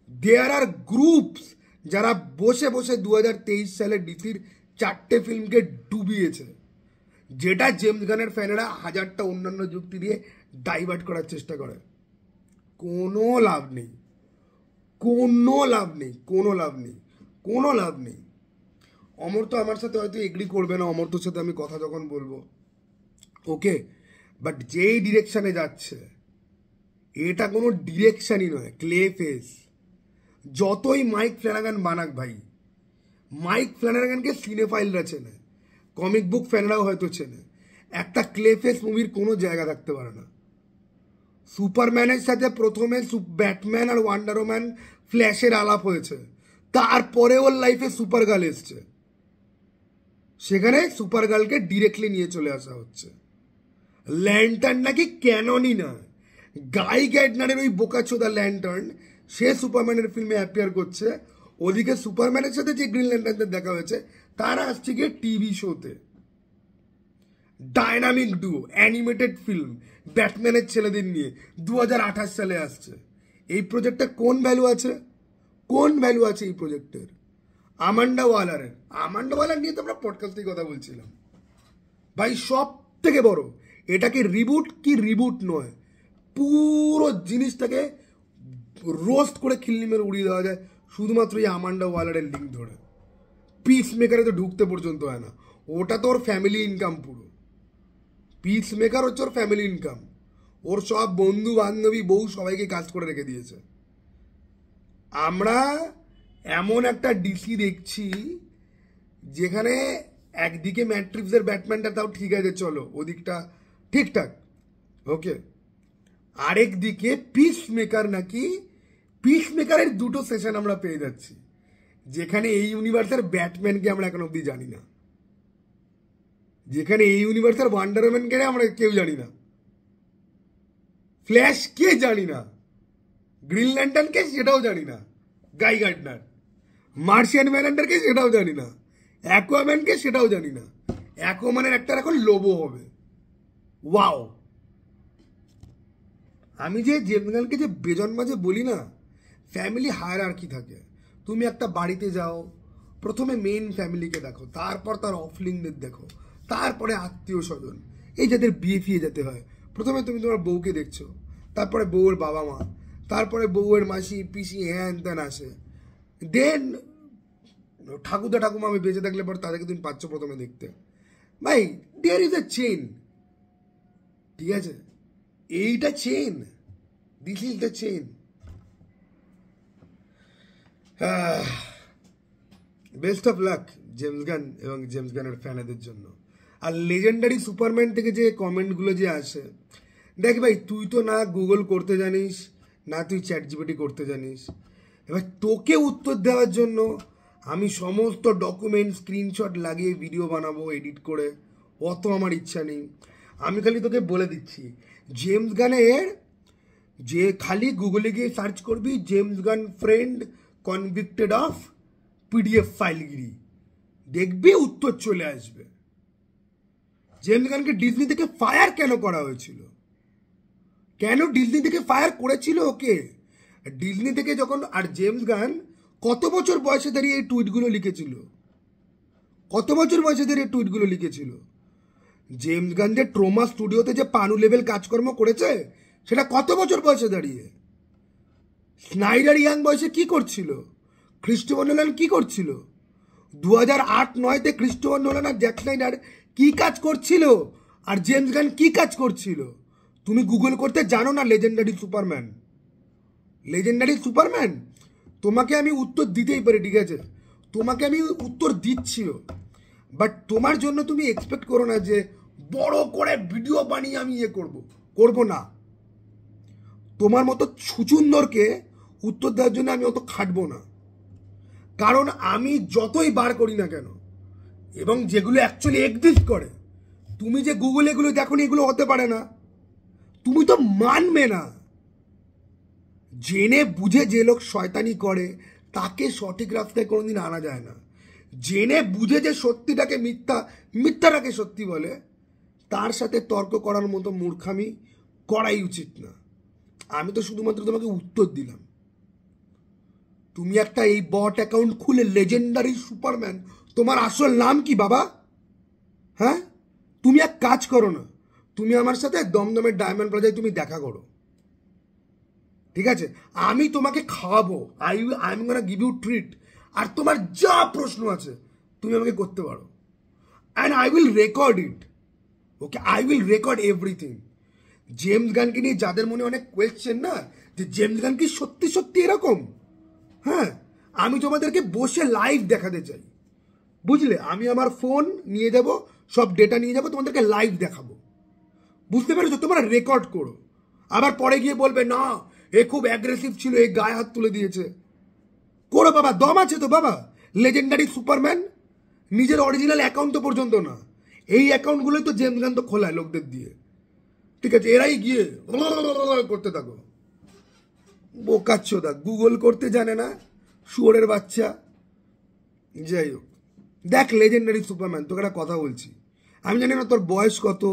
দেয়ার আর গ্রুপস যারা বসে বসে 2023 সালে ডিসির 4টে ফিল্মকে ডুবিয়েছে, যেটা জেমস গানের ফ্যানেরা হাজারটা অন্যান্য যুক্তি দিয়ে ডাইভার্ট করার চেষ্টা করে। কোনো লাভ নেই, কোনো লাভ নেই, কোনো লাভ নেই, কোনো লাভ নেই। অমর তো আমার সাথে হয়তো এগ্রি করবে না, অমর তোর সাথে আমি কথা যখন বলবো ওকে, বাট যেই ডিরেকশানে যাচ্ছে এটা কোনো ডিরেকশানই নয়, ক্লে ফেস। যতই মাইক ফ্ল্যানাগান বানাক ভাই, মাইক ফ্ল্যানাগানকে সিনেফাইলরা চেনে, কমিক বুক ফ্যানরাও হয়তো চেনে। একটা ক্লে ফেস মুভির কোনো জায়গা থাকতে পারে না। সুপারম্যানের সাথে প্রথমে ব্যাটম্যান আর ওয়ান্ডার ওম্যান ফ্ল্যাশের আলাপ হয়েছে, তারপরে ওর লাইফে সুপার গার্ল এসছে, সেখানে সুপার গার্লকে ডিরেক্টলি নিয়ে চলে আসা হচ্ছে। ল্যান্টার্ন নাকি ক্যাননই না, গাই গ্যাডনারের ওই বোকাচোদা ল্যান্টার্ন সে সুপারম্যানের ফিল্মে অ্যাপিয়ার করছে। ওদিকে সুপারম্যানের সাথে যে গ্রিন ল্যান্টার্নদের দেখা হয়েছে তারা আসছে গিয়ে টিভি শোতে। ডায়নামিক ডুও অ্যানিমেটেড ফিল্ম ব্যাটম্যানের ছেলেদের নিয়ে 2028 সালে আসছে। এই প্রজেক্টটা কোন ভ্যালু আছে? কোন ভ্যালু আছে এই প্রজেক্টের? আমান্ডা ওয়ালার নিয়ে তো আমরা পডকাস্টেই কথা বলছিলাম ভাই। সব থেকে বড়, এটাকে রিবুট কি রিবুট নয়, পুরো জিনিসটাকে রোস্ট করে খিল্লি মেরে উড়িয়ে দেওয়া যায় শুধুমাত্র এই আমান্ডা ওয়ালারের লিঙ্ক ধরে। পিস মেকারে তো ঢুকতে পর্যন্ত হয় না, ওটা তো ওর ফ্যামিলি ইনকাম। পুরো পিস মেকার হচ্ছে ওর ফ্যামিলি ইনকাম। ওর সব বন্ধু বান্ধবী বউ সবাইকে কাজ করে রেখে দিয়েছে। আমরা এমন একটা ডিসি দেখছি যেখানে একদিকে ম্যাট্রিক্সের ব্যাটম্যানটা তাও ঠিক আছে, চলো ওদিকটা ঠিকঠাক ওকে, আরেক দিকে পিস মেকার নাকি পিস মেকারের 2টো সেশন আমরা পেয়ে যাচ্ছি, যেখানে এই ইউনিভার্সের ব্যাটম্যানকে আমরা এখন অব্দি জানি না, যেখানে এই ইউনিভার্সের ওয়ান্ডার ওম্যানকে আমরা কেউ জানি না, ফ্ল্যাশকে জানি না, গ্রিন ল্যান্টার্নকে সেটাও জানি না, গাই গার্ডনার, মার্শিয়ান ম্যানহান্টারকে সেটাও জানি না, অ্যাকোয়াম্যানকে সেটাও জানি না। অ্যাকোয়াম্যানের একটা এখন লোবো হবে। ওয়াও, আমি যে জেমস গানকে যে বেজন্মা যে বলি না, ফ্যামিলি হায়ারার্কি থাকে। তুমি একটা বাড়িতে যাও, প্রথমে মেন ফ্যামিলিকে দেখো, তারপর তার অফলিংদের দেখো, তারপরে আত্মীয় স্বজন, এই যাদের বিয়ে ফিয়ে যেতে হয়। প্রথমে তুমি তোমার বউকে দেখছো, তারপরে বউয়ের বাবা মা, তারপরে বউয়ের মাসি পিসি হ্যান ত্যান আসে, দেন ঠাকুরদা ঠাকুমা আমি বেঁচে থাকলে পর তাদেরকে তুমি পাচ্ছ প্রথমে দেখতে। ভাই দেয়ার ইজ এ চেইন, ঠিক আছে? এইটা chain, this is the chain. Best of luck James Gunn এবং জেমস গানের ফ্যানেদের জন্য। আর লেজেন্ডারি সুপারম্যান থেকে যে কমেন্টগুলো যে আসে, দেখ ভাই তুই তো না গুগল করতে জানিস, না তুই চ্যাট জিপিটি করতে জানিস। এবার তোকে উত্তর দেওয়ার জন্য আমি সমস্ত ডকুমেন্ট স্ক্রিনশট লাগিয়ে ভিডিও বানাবো এডিট করে, অত আমার ইচ্ছা নেই। আমি খালি তোকে বলে দিচ্ছি, জেমস গানের যে খালি গুগলে গিয়ে সার্চ করবি James Gunn friend convicted of PDF ফাইলগিরি, দেখবি উত্তর চলে আসবে। জেমস গানকে ডিজনি থেকে ফায়ার কেন করা হয়েছিল, কেন ডিজনি থেকে ফায়ার করেছিল ওকে? ডিজনি থেকে যখন, আর জেমস গান কত বছর বয়সে দাঁড়িয়ে এই টুইটগুলো লিখেছিল, কত বছর বয়সে দাঁড়িয়ে টুইটগুলো লিখেছিল? জেমস গান যে ট্রোমা স্টুডিওতে যে পানু লেভেল কাজকর্ম করেছে সেটা কত বছর বয়সে দাঁড়িয়ে? স্নাইডার ইয়াং বয়সে কি করছিল? ক্রিস্টোফার নোলান কি করছিল? 2008-9-তে ক্রিস্টোফার নোলান আর জ্যাক স্নাইডার কি কাজ করছিল, আর জেমস গান কি কাজ করছিল? তুমি গুগল করতে জানো না লেজেন্ডারি সুপারম্যান? লেজেন্ডারি সুপারম্যান তোমাকে আমি উত্তর দিতেই পারি, ঠিক আছে? তোমাকে আমি উত্তর দিচ্ছিও, বাট তোমার জন্য তুমি এক্সপেক্ট করো না যে বড় করে ভিডিও বানিয়ে আমি করবো না। তোমার মতো ছুচুন্দরকে উত্তর দেওয়ার জন্য আমি অত খাটবো না, কারণ আমি যতই বার করি না কেন, এবং যেগুলো অ্যাকচুয়ালি এক্সিস্ট করে, তুমি যে গুগলে এগুলো দেখো এগুলো হতে পারে না, তুমি তো মানবে না। জেনে বুঝে যে লোক শয়তানি করে তাকে সঠিক রাস্তায় কোনোদিন আনা যায় না। জেনে বুঝে যে সত্যিটাকে মিথ্যা, মিথ্যাটাকে সত্যি বলে, তার সাথে তর্ক করার মতো মূর্খামি করাই উচিত না। আমি তো শুধুমাত্র তোমাকে উত্তর দিলাম। তুমি একটা এই বট অ্যাকাউন্ট খুলে লেজেন্ডারি সুপারম্যান, তোমার আসল নাম কি বাবা? হ্যাঁ, তুমি এক কাজ করো না, তুমি আমার সাথে দমদমের ডায়মন্ড প্লাজায় তুমি দেখা করো, ঠিক আছে? আমি তোমাকে খাওয়াবো, I am gonna give you treat, আর তোমার যা প্রশ্ন আছে তুমি আমাকে করতে পারো, and I will record it. Okay, I will record everything. James গানকে নিয়ে যাদের মনে অনেক কোয়েশ্চেন না, যে জেমস গান কি সত্যি সত্যি এরকম, হ্যাঁ, আমি তোমাদেরকে বসে লাইভ দেখাতে চাই, বুঝলে? আমি আমার ফোন নিয়ে যাব, সব ডেটা নিয়ে যাব, তোমাদেরকে লাইভ দেখাবো, বুঝতে পেরেছো? তোমরা রেকর্ড করো, আবার পরে গিয়ে বলবে না এ খুব অ্যাগ্রেসিভ ছিল, এ গায়ে হাত তুলে দিয়েছে। করো বাবা, দম আছে তো বাবা। লেজেন্ডারি সুপারম্যান নিজের অরিজিনাল অ্যাকাউন্ট তো পর্যন্ত না, এই অ্যাকাউন্টগুলোই তো জেমস গান তো খোলায় লোকদের দিয়ে, ঠিক আছে? এরাই গিয়ে করতে থাকো, বোকাচ্ছোদা, গুগল করতে জানে না শুয়োরের বাচ্চা। যাই হোক, দেখ লেজেন্ডারি সুপারম্যান, তোকে একটা কথা বলছি, আমি জানি না তোর বয়স কত,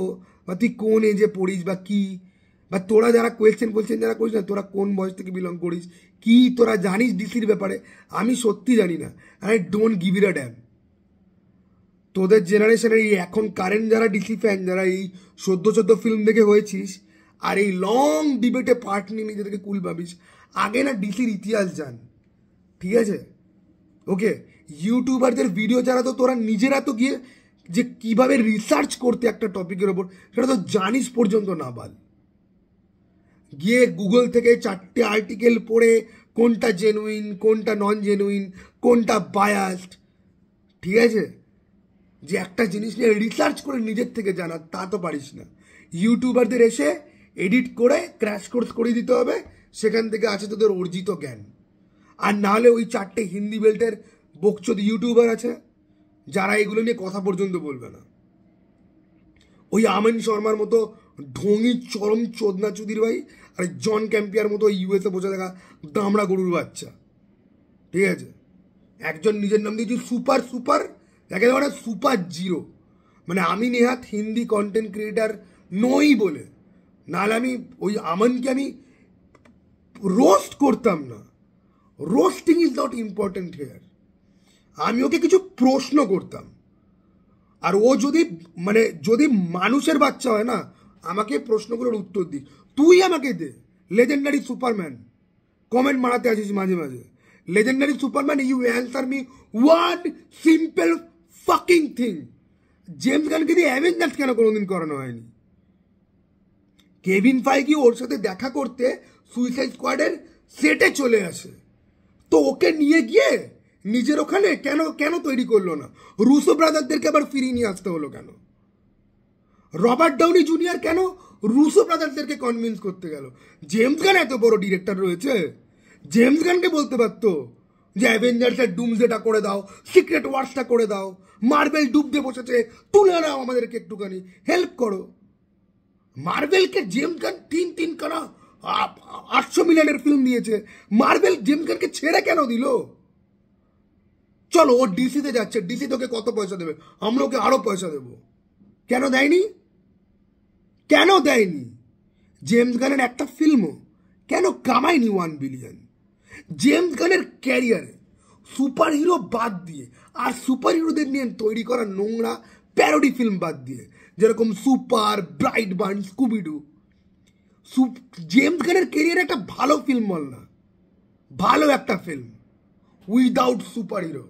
বা তুই কোন এজে পড়িস, বা কি, বা তোরা যারা কোয়েশ্চেন যারা করিস না, তোরা কোন বয়স থেকে বিলং করিস, কি তোরা জানিস ডিসির ব্যাপারে, আমি সত্যি জানি না। I don't give it a dam. তোদের জেনারেশনের এই এখন কারেন্ট যারা ডিসি ফ্যান, যারা এই 14 ফিল্ম দেখে হয়েছিস, আর এই লং ডিবেটে পার্ট নিয়ে নিজেদেরকে কুল ভাবিস, আগে না ডিসির ইতিহাস জান, ঠিক আছে? ওকে, ইউটিউবারদের ভিডিও ছাড়া তো তোরা নিজেরা তো গিয়ে যে কিভাবে রিসার্চ করতে একটা টপিকের ওপর, সেটা তো জানিস পর্যন্ত না বাল। গিয়ে গুগল থেকে 4টে আর্টিকেল পড়ে কোনটা জেনুইন, কোনটা নন জেনুইন, কোনটা বায়াসড, ঠিক আছে? যে একটা জিনিস নিয়ে রিসার্চ করে নিজের থেকে জানা, তা তো পারিস না। ইউটিউবারদের এসে এডিট করে ক্র্যাশ কোর্স করে দিতে হবে, সেখান থেকে আছে তোদের অর্জিত জ্ঞান। আর নাহলে ওই 4টে হিন্দি বেল্টের বকচোদ ইউটিউবার আছে যারা এগুলো নিয়ে কথা পর্যন্ত বলবে না। ওই আমিন শর্মার মতো ঢোঙি চরম চোদনা চুদির ভাই, আর জন ক্যাম্পিয়ার মতো ইউএসএ বসে থাকা দামড়া গরুর বাচ্চা, ঠিক আছে? একজন নিজের নাম দিয়েছি সুপার, একেবারে সুপার জিরো, মানে আমি নেহাত হিন্দি কন্টেন্ট ক্রিয়েটার নই বলে নাহলে আমি ওই আমনকে আমি রোস্ট করতাম না। Roasting is not important here. আমি ওকে কিছু প্রশ্ন করতাম, আর ও যদি যদি মানুষের বাচ্চা হয় না, আমাকে প্রশ্নগুলোর উত্তর দিই। তুই আমাকে দে লেজেন্ডারি সুপারম্যান, কমেন্ট মারাতে আছিস মাঝে মাঝে। Legendary Superman, you answer me one simple fucking thing. James গানকে দিয়ে অ্যাভেঞ্জার্স কেন কোনোদিন করানো হয়নি? কেভিন ফাইগি ওর সাথে দেখা করতে সুইসাইড স্কোয়াডের সেটে চলে আসে, তো ওকে নিয়ে গিয়ে নিজের ওখানে কেন কেন তৈরি করলো না? রুসো ব্রাদারদেরকে আবার ফিরিয়ে নিয়ে আসতে হলো কেন? রবার্ট ডাউনি জুনিয়র কেন রুসো ব্রাদারদেরকে কনভিন্স করতে গেল? জেমস গান এত বড় ডিরেক্টর রয়েছে, জেমস গানকে বলতে পারতো যে অ্যাভেঞ্জার্সের ডুমসডেটা করে দাও, সিক্রেট ওয়ার্সটা করে দাও, মার্বেল ডুবতে বসেছে, তুলে নাও, আমাদেরকে একটুখানি হেল্প করো। মার্বেলকে জেমস গান তিন কানা 800 মিলিয়নের ফিল্ম দিয়েছে, মার্বেল জেমস গানকে ছেড়ে কেন দিল? চলো ও ডিসিতে যাচ্ছে, ডিসি তোকে কত পয়সা দেবে, আমরা ওকে আরো পয়সা দেব। কেন দেয়নি? কেন দেয়নি? জেমস গানের একটা ফিল্মও কেন কামায়নি 1 বিলিয়ন? জেমস গানের ক্যারিয়ারে সুপার হিরো বাদ দিয়ে আর সুপার হিরোদের নিয়ে তৈরি করা নোংরা প্যারোডি ফিল্ম বাদ দিয়ে, যেরকম super, bright burn, Scooby-Doo, James গানের ক্যারিয়ারে একটা ভালো ফিল্ম বল না, ভালো একটা ফিল্ম উইদাউট সুপার হিরো।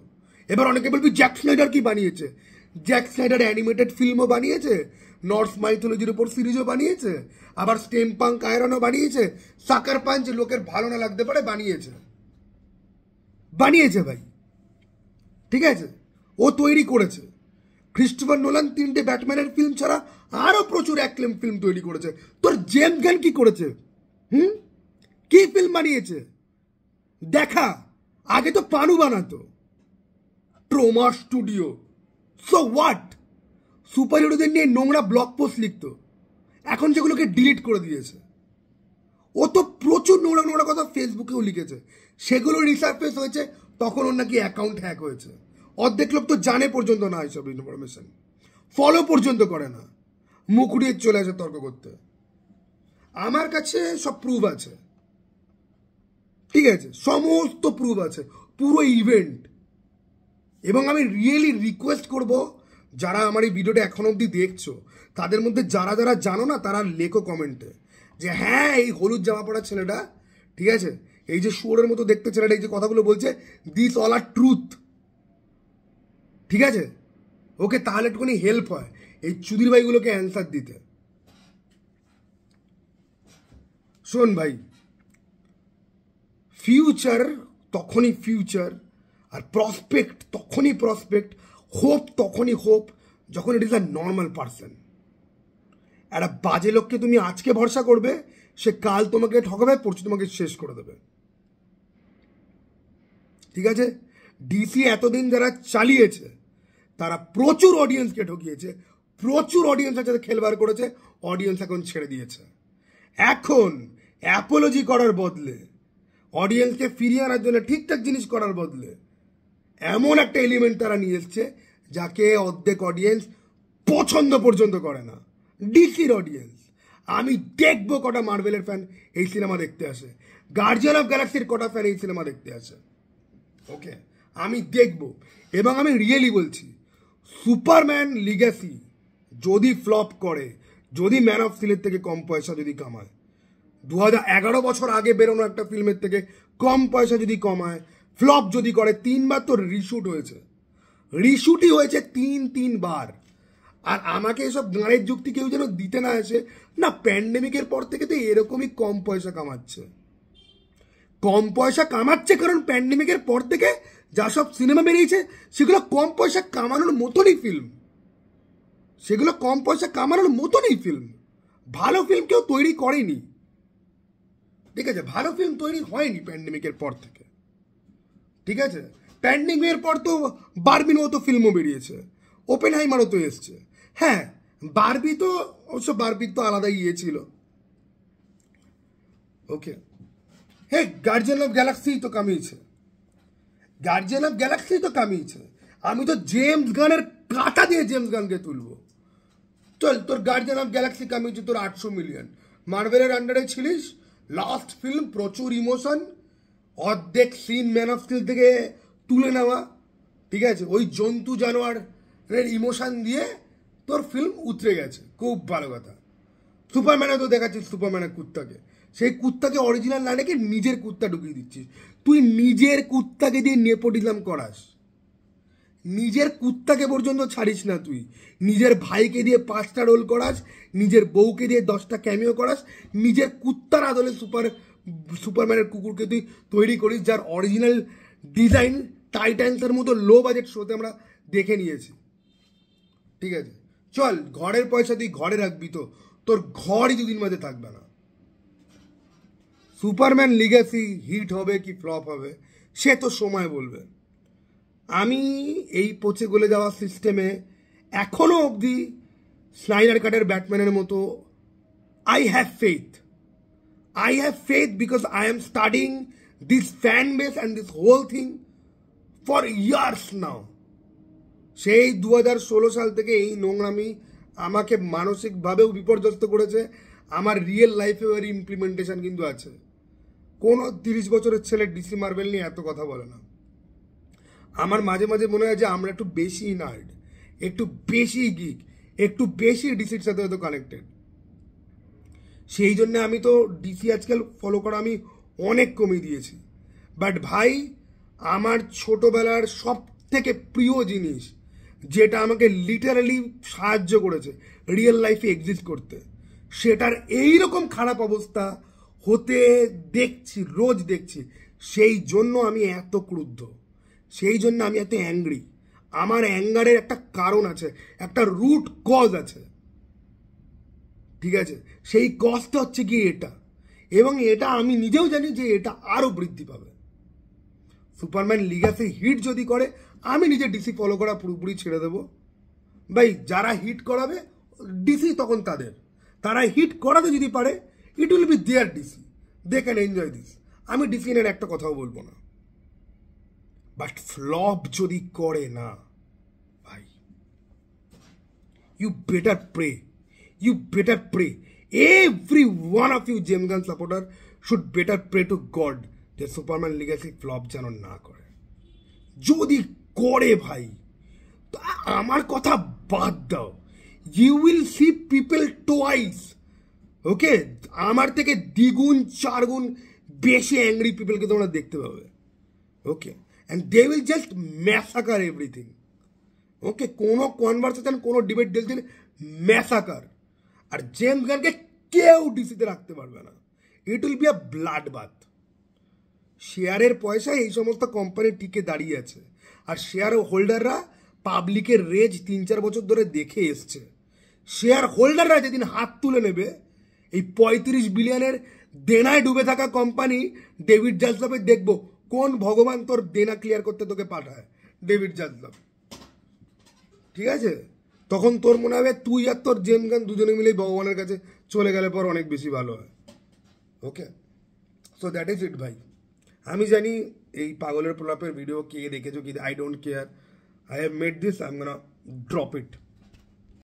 এবার অনেকে বলবি জ্যাক স্নাইডার কি বানিয়েছে? জ্যাক স্নাইডার অ্যানিমেটেড ফিল্মও বানিয়েছে, নর্স মাইথোলজির উপর সিরিজও বানিয়েছে, আবার স্টেম পাঙ্ক আয়রনও বানিয়েছে, সাকার পাঞ্চ লোকের ভালো না লাগতে পারে বানিয়েছে ভাই, ঠিক আছে, ও তৈরি করেছে। ক্রিস্টোফার নোলান 3টে ব্যাটম্যানের ফিল্ম ছাড়া আরো প্রচুর অ্যাক্লেম ফিল্ম তৈরি করেছে। তোর জেমস গান কি করেছে? কি ফিল্ম বানিয়েছে দেখা? আগে তো পানু বানাতো, ট্রোমা স্টুডিও, সো হোয়াট? সুপার হিরোদের নিয়ে নোংরা ব্লগ পোস্ট লিখতো, এখন যেগুলোকে ডিলিট করে দিয়েছে। ও তো প্রচুর নোংরা নোংরা কথা ফেসবুকেও লিখেছে, সেগুলো রিসার্ফেস হয়েছে, তখন ওর নাকি অ্যাকাউন্ট হ্যাক হয়েছে। অর্ধেক লোক তো জানে পর্যন্ত না এইসব ইনফরমেশন, ফলো পর্যন্ত করে না, মুখ উড়িয়ে চলে আসে তর্ক করতে। আমার কাছে সব প্রুফ আছে, ঠিক আছে, সমস্ত প্রুফ আছে, পুরো ইভেন্ট। এবং আমি রিয়েলি রিকোয়েস্ট করব, যারা আমার এই ভিডিওটা এখন অবধি দেখছো, তাদের মধ্যে যারা যারা জানো না, তারা লেখো কমেন্টে যে হ্যাঁ এই হলুদ জামা পড়া ছেলেটা, ঠিক আছে, এই যে শুয়োরের মতো দেখতে ছেলেটা এই যে কথাগুলো বলছে, দিস অল আর ট্রুথ, ঠিক আছে? ওকে তাহলে একটুখানি হেল্প হয় এই চুদির ভাইগুলোকে অ্যান্সার দিতে। শোন ভাই, ফিউচার তখনই ফিউচার, আর প্রসপেক্ট তখনই প্রসপেক্ট, হোপ তখনই হোপ যখন it is a normal person. একটা বাজে লোককে তুমি আজকে ভরসা করবে, সে কাল তোমাকে ঠকাবে, পরশু তোমাকে শেষ করে দেবে, ঠিক আছে? ডিসি এতদিন যারা চালিয়েছে তারা প্রচুর অডিয়েন্সকে ঠকিয়েছে, প্রচুর অডিয়েন্সের সাথে খেলবার করেছে, অডিয়েন্স এখন ছেড়ে দিয়েছে। এখন অ্যাপোলজি করার বদলে, অডিয়েন্সকে ফিরিয়ে আনার জন্য ঠিকঠাক জিনিস করার বদলে এমন একটা এলিমেন্ট তারা নিয়ে এসছে যাকে অর্ধেক অডিয়েন্স পছন্দ পর্যন্ত করে না। ডিসির অডিয়েন্স, আমি দেখবো কটা মার্ভেলের ফ্যান এই সিনেমা দেখতে আসে, গার্জিয়ান অফ গ্যালাক্সির কটা ফ্যান এই সিনেমা দেখতে আসে, ওকে, আমি দেখবো। এবং আমি রিয়েলি বলছি, সুপারম্যান লিগ্যাসি যদি ফ্লপ করে, যদি ম্যান অফ স্টিলের থেকে কম পয়সা যদি কামায়, 2011 বছর আগে বেরোনো একটা ফিল্মের থেকে কম পয়সা যদি কমায়, ফ্লপ যদি করে, 3বার তো রিশুট হয়েছে, রিশুটই হয়েছে 3বার। আর আমাকে এসব গাঁড়ের যুক্তি কেউ যেন দিতে না আসে না, প্যান্ডেমিকের পর থেকে তো এরকমই কম পয়সা কামাচ্ছে, কম পয়সা কামাচ্ছে, কারণ প্যান্ডেমিকের পর থেকে যা সব সিনেমা বেরিয়েছে সেগুলো কম পয়সা কামানোর মতনই ফিল্ম, সেগুলো কম পয়সা কামানোর মতনই ফিল্ম, ভালো ফিল্ম কেউ তৈরি করেনি, ঠিক আছে, ভালো ফিল্ম তৈরি হয়নি প্যান্ডেমিকের পর থেকে, ঠিক আছে? প্যান্ডেমিকের পর তো বারবির মতো ফিল্মও বেরিয়েছে, ওপেনহাইমারও তো এসছে, হ্যাঁ বারবি তো অবশ্য বারবির তো আলাদা ইয়ে ছিল, ওকে, হ্যাঁ গার্জিয়ান অফ গ্যালাক্সি তো কামিয়েছে, গার্জিয়ান অফ গ্যালাক্সি তো কামিয়েছে। আমি তো জেমস গানের কাঁটা দিয়ে জেমস গানকে তুলবো, চল তোর গার্জিয়ান অফ গ্যালাক্সি কামিয়েছে তোর 800 মিলিয়ন, মার্ভেলের আন্ডারে ছিলিস, লাস্ট ফিল্ম প্রচুর ইমোশন, অর্ধেক সিন ম্যান অফ স্টিল থেকে তুলে নেওয়া, ঠিক আছে, ওই জন্তু জানোয়ারের ইমোশন দিয়ে তোর ফিল্ম উতরে গেছে, খুব ভালো কথা। সুপারম্যানে তো দেখাচ্ছিস সুপারম্যানের কুত্তাকে, সেই কুত্তাকে অরিজিনাল না রেখে নিজের কুত্তা ঢুকিয়ে দিচ্ছিস। তুই নিজের কুত্তাকে দিয়ে নেপোটিজম করাস, নিজের কুত্তাকে পর্যন্ত ছাড়িস না, তুই নিজের ভাইকে দিয়ে 5টা রোল করাস, নিজের বউকে দিয়ে 10টা ক্যামিও করাস, নিজের কুত্তার আদলে সুপারম্যানের কুকুরকে তুই তৈরি করিস, যার অরিজিনাল ডিজাইন টাইটান্সের মতো লো বাজেট শোতে আমরা দেখে নিয়েছি, ঠিক আছে। চল, ঘরের পয়সা তুই ঘরে রাখবি তো, তোর ঘরই দুদিন মাঝে থাকবে না। সুপারম্যান লিগ্যাসি হিট হবে কি ফ্লপ হবে সে তো সময় বলবে। আমি এই পচে গলে যাওয়া সিস্টেমে এখনো অবধি স্নাইডার কাটের ব্যাটম্যানের মতো I have faith because I am studying this fan base and this whole thing for years now. সেই 2016 সাল থেকে এই নোংরামি আমাকে মানসিকভাবেও বিপর্যস্ত করেছে, আমার রিয়েল লাইফেও এর ইমপ্লিমেন্টেশন কিন্তু আছে। কোনো 30 বছরের ছেলে ডিসি মার্ভেল নিয়ে এত কথা বলে না। আমার মাঝে মাঝে মনে হয় যে আমরা একটু বেশি নার্ড, একটু বেশি গিক, একটু বেশি ডিসির সাথে হয়তো কানেক্টেড। সেই জন্য আমি তো ডিসি আজকাল ফলো করা আমি অনেক কমিয়ে দিয়েছি। বাট ভাই, আমার ছোটবেলার সব থেকে প্রিয় জিনিস যেটা আমাকে লিটারালি সাহায্য করেছে রিয়েল লাইফে এক্সিস্ট করতে, সেটার এইরকম খারাপ অবস্থা হতে দেখছি, রোজ দেখছি। সেই জন্য আমি এত ক্রুদ্ধ, সেই জন্য আমি এত অ্যাংরি। আমার অ্যাঙ্গারের একটা কারণ আছে, একটা রুট কজ আছে, ঠিক আছে। সেই কজটা হচ্ছে কি এটা, এবং এটা আমি নিজেও জানি যে এটা আরও বৃদ্ধি পাবে। সুপারম্যান লিগ্যাসি হিট যদি করে, আমি নিজে ডিসি ফলো করা পুরোপুরি ছেড়ে দেবো। ভাই, যারা হিট করাবে ডিসি তখন তারা হিট করাতে যদি পারে, it will be their DC, they can enjoy this. আমি ডিসি নিয়ে একটা কথাও বলবো না। বাট ফ্লপ যদি করে না ভাই, you better pray. Every one of you James Gunn supporter should better pray to God যে সুপারম্যান লিগ্যাসি ফ্লপ যেন না করে। যদি করে ভাই, আমার কথা বাদ দাও, you will see people twice, okay, আমার থেকে দ্বিগুণ 4 গুণ বেশি অ্যাংরি পিপলকে তোমরা দেখতে পাবে, okay, and they will just massacre everything, okay. কোনো কনভারসেশন, কোনো ডিবেট দিল ম্যাসাকার। আর জেমস গানকে কেউ ডিসিতে রাখতে পারবে না, it will be a blood bath. শেয়ারের পয়সায় এই সমস্ত কোম্পানি টিকে দাঁড়িয়ে আছে, আর শেয়ার হোল্ডাররা পাবলিকের রেজ 3-4 বছর ধরে দেখে এসছে। শেয়ার হোল্ডাররা যেদিন হাত তুলে নেবে, এই 35 বিলিয়নের দেনায় ডুবে থাকা কোম্পানি ডেভিড জাজলফের দেখবো কোন ভগবান তোর দেনা ক্লিয়ার করতে তোকে পাঠায়, ডেভিড জাজলফ, ঠিক আছে। তখন তোর মনে হবে তুই আর তোর জেমস গান দুজনে মিলেই ভগবানের কাছে চলে গেলে পর অনেক বেশি ভালো হয়, ওকে। সো দ্যাট ইজ ইট ভাই। আমি জানি এই পাগলের প্রলাপের ভিডিও কে দেখেছো কি, I don't care, I have made this, I am gonna drop it.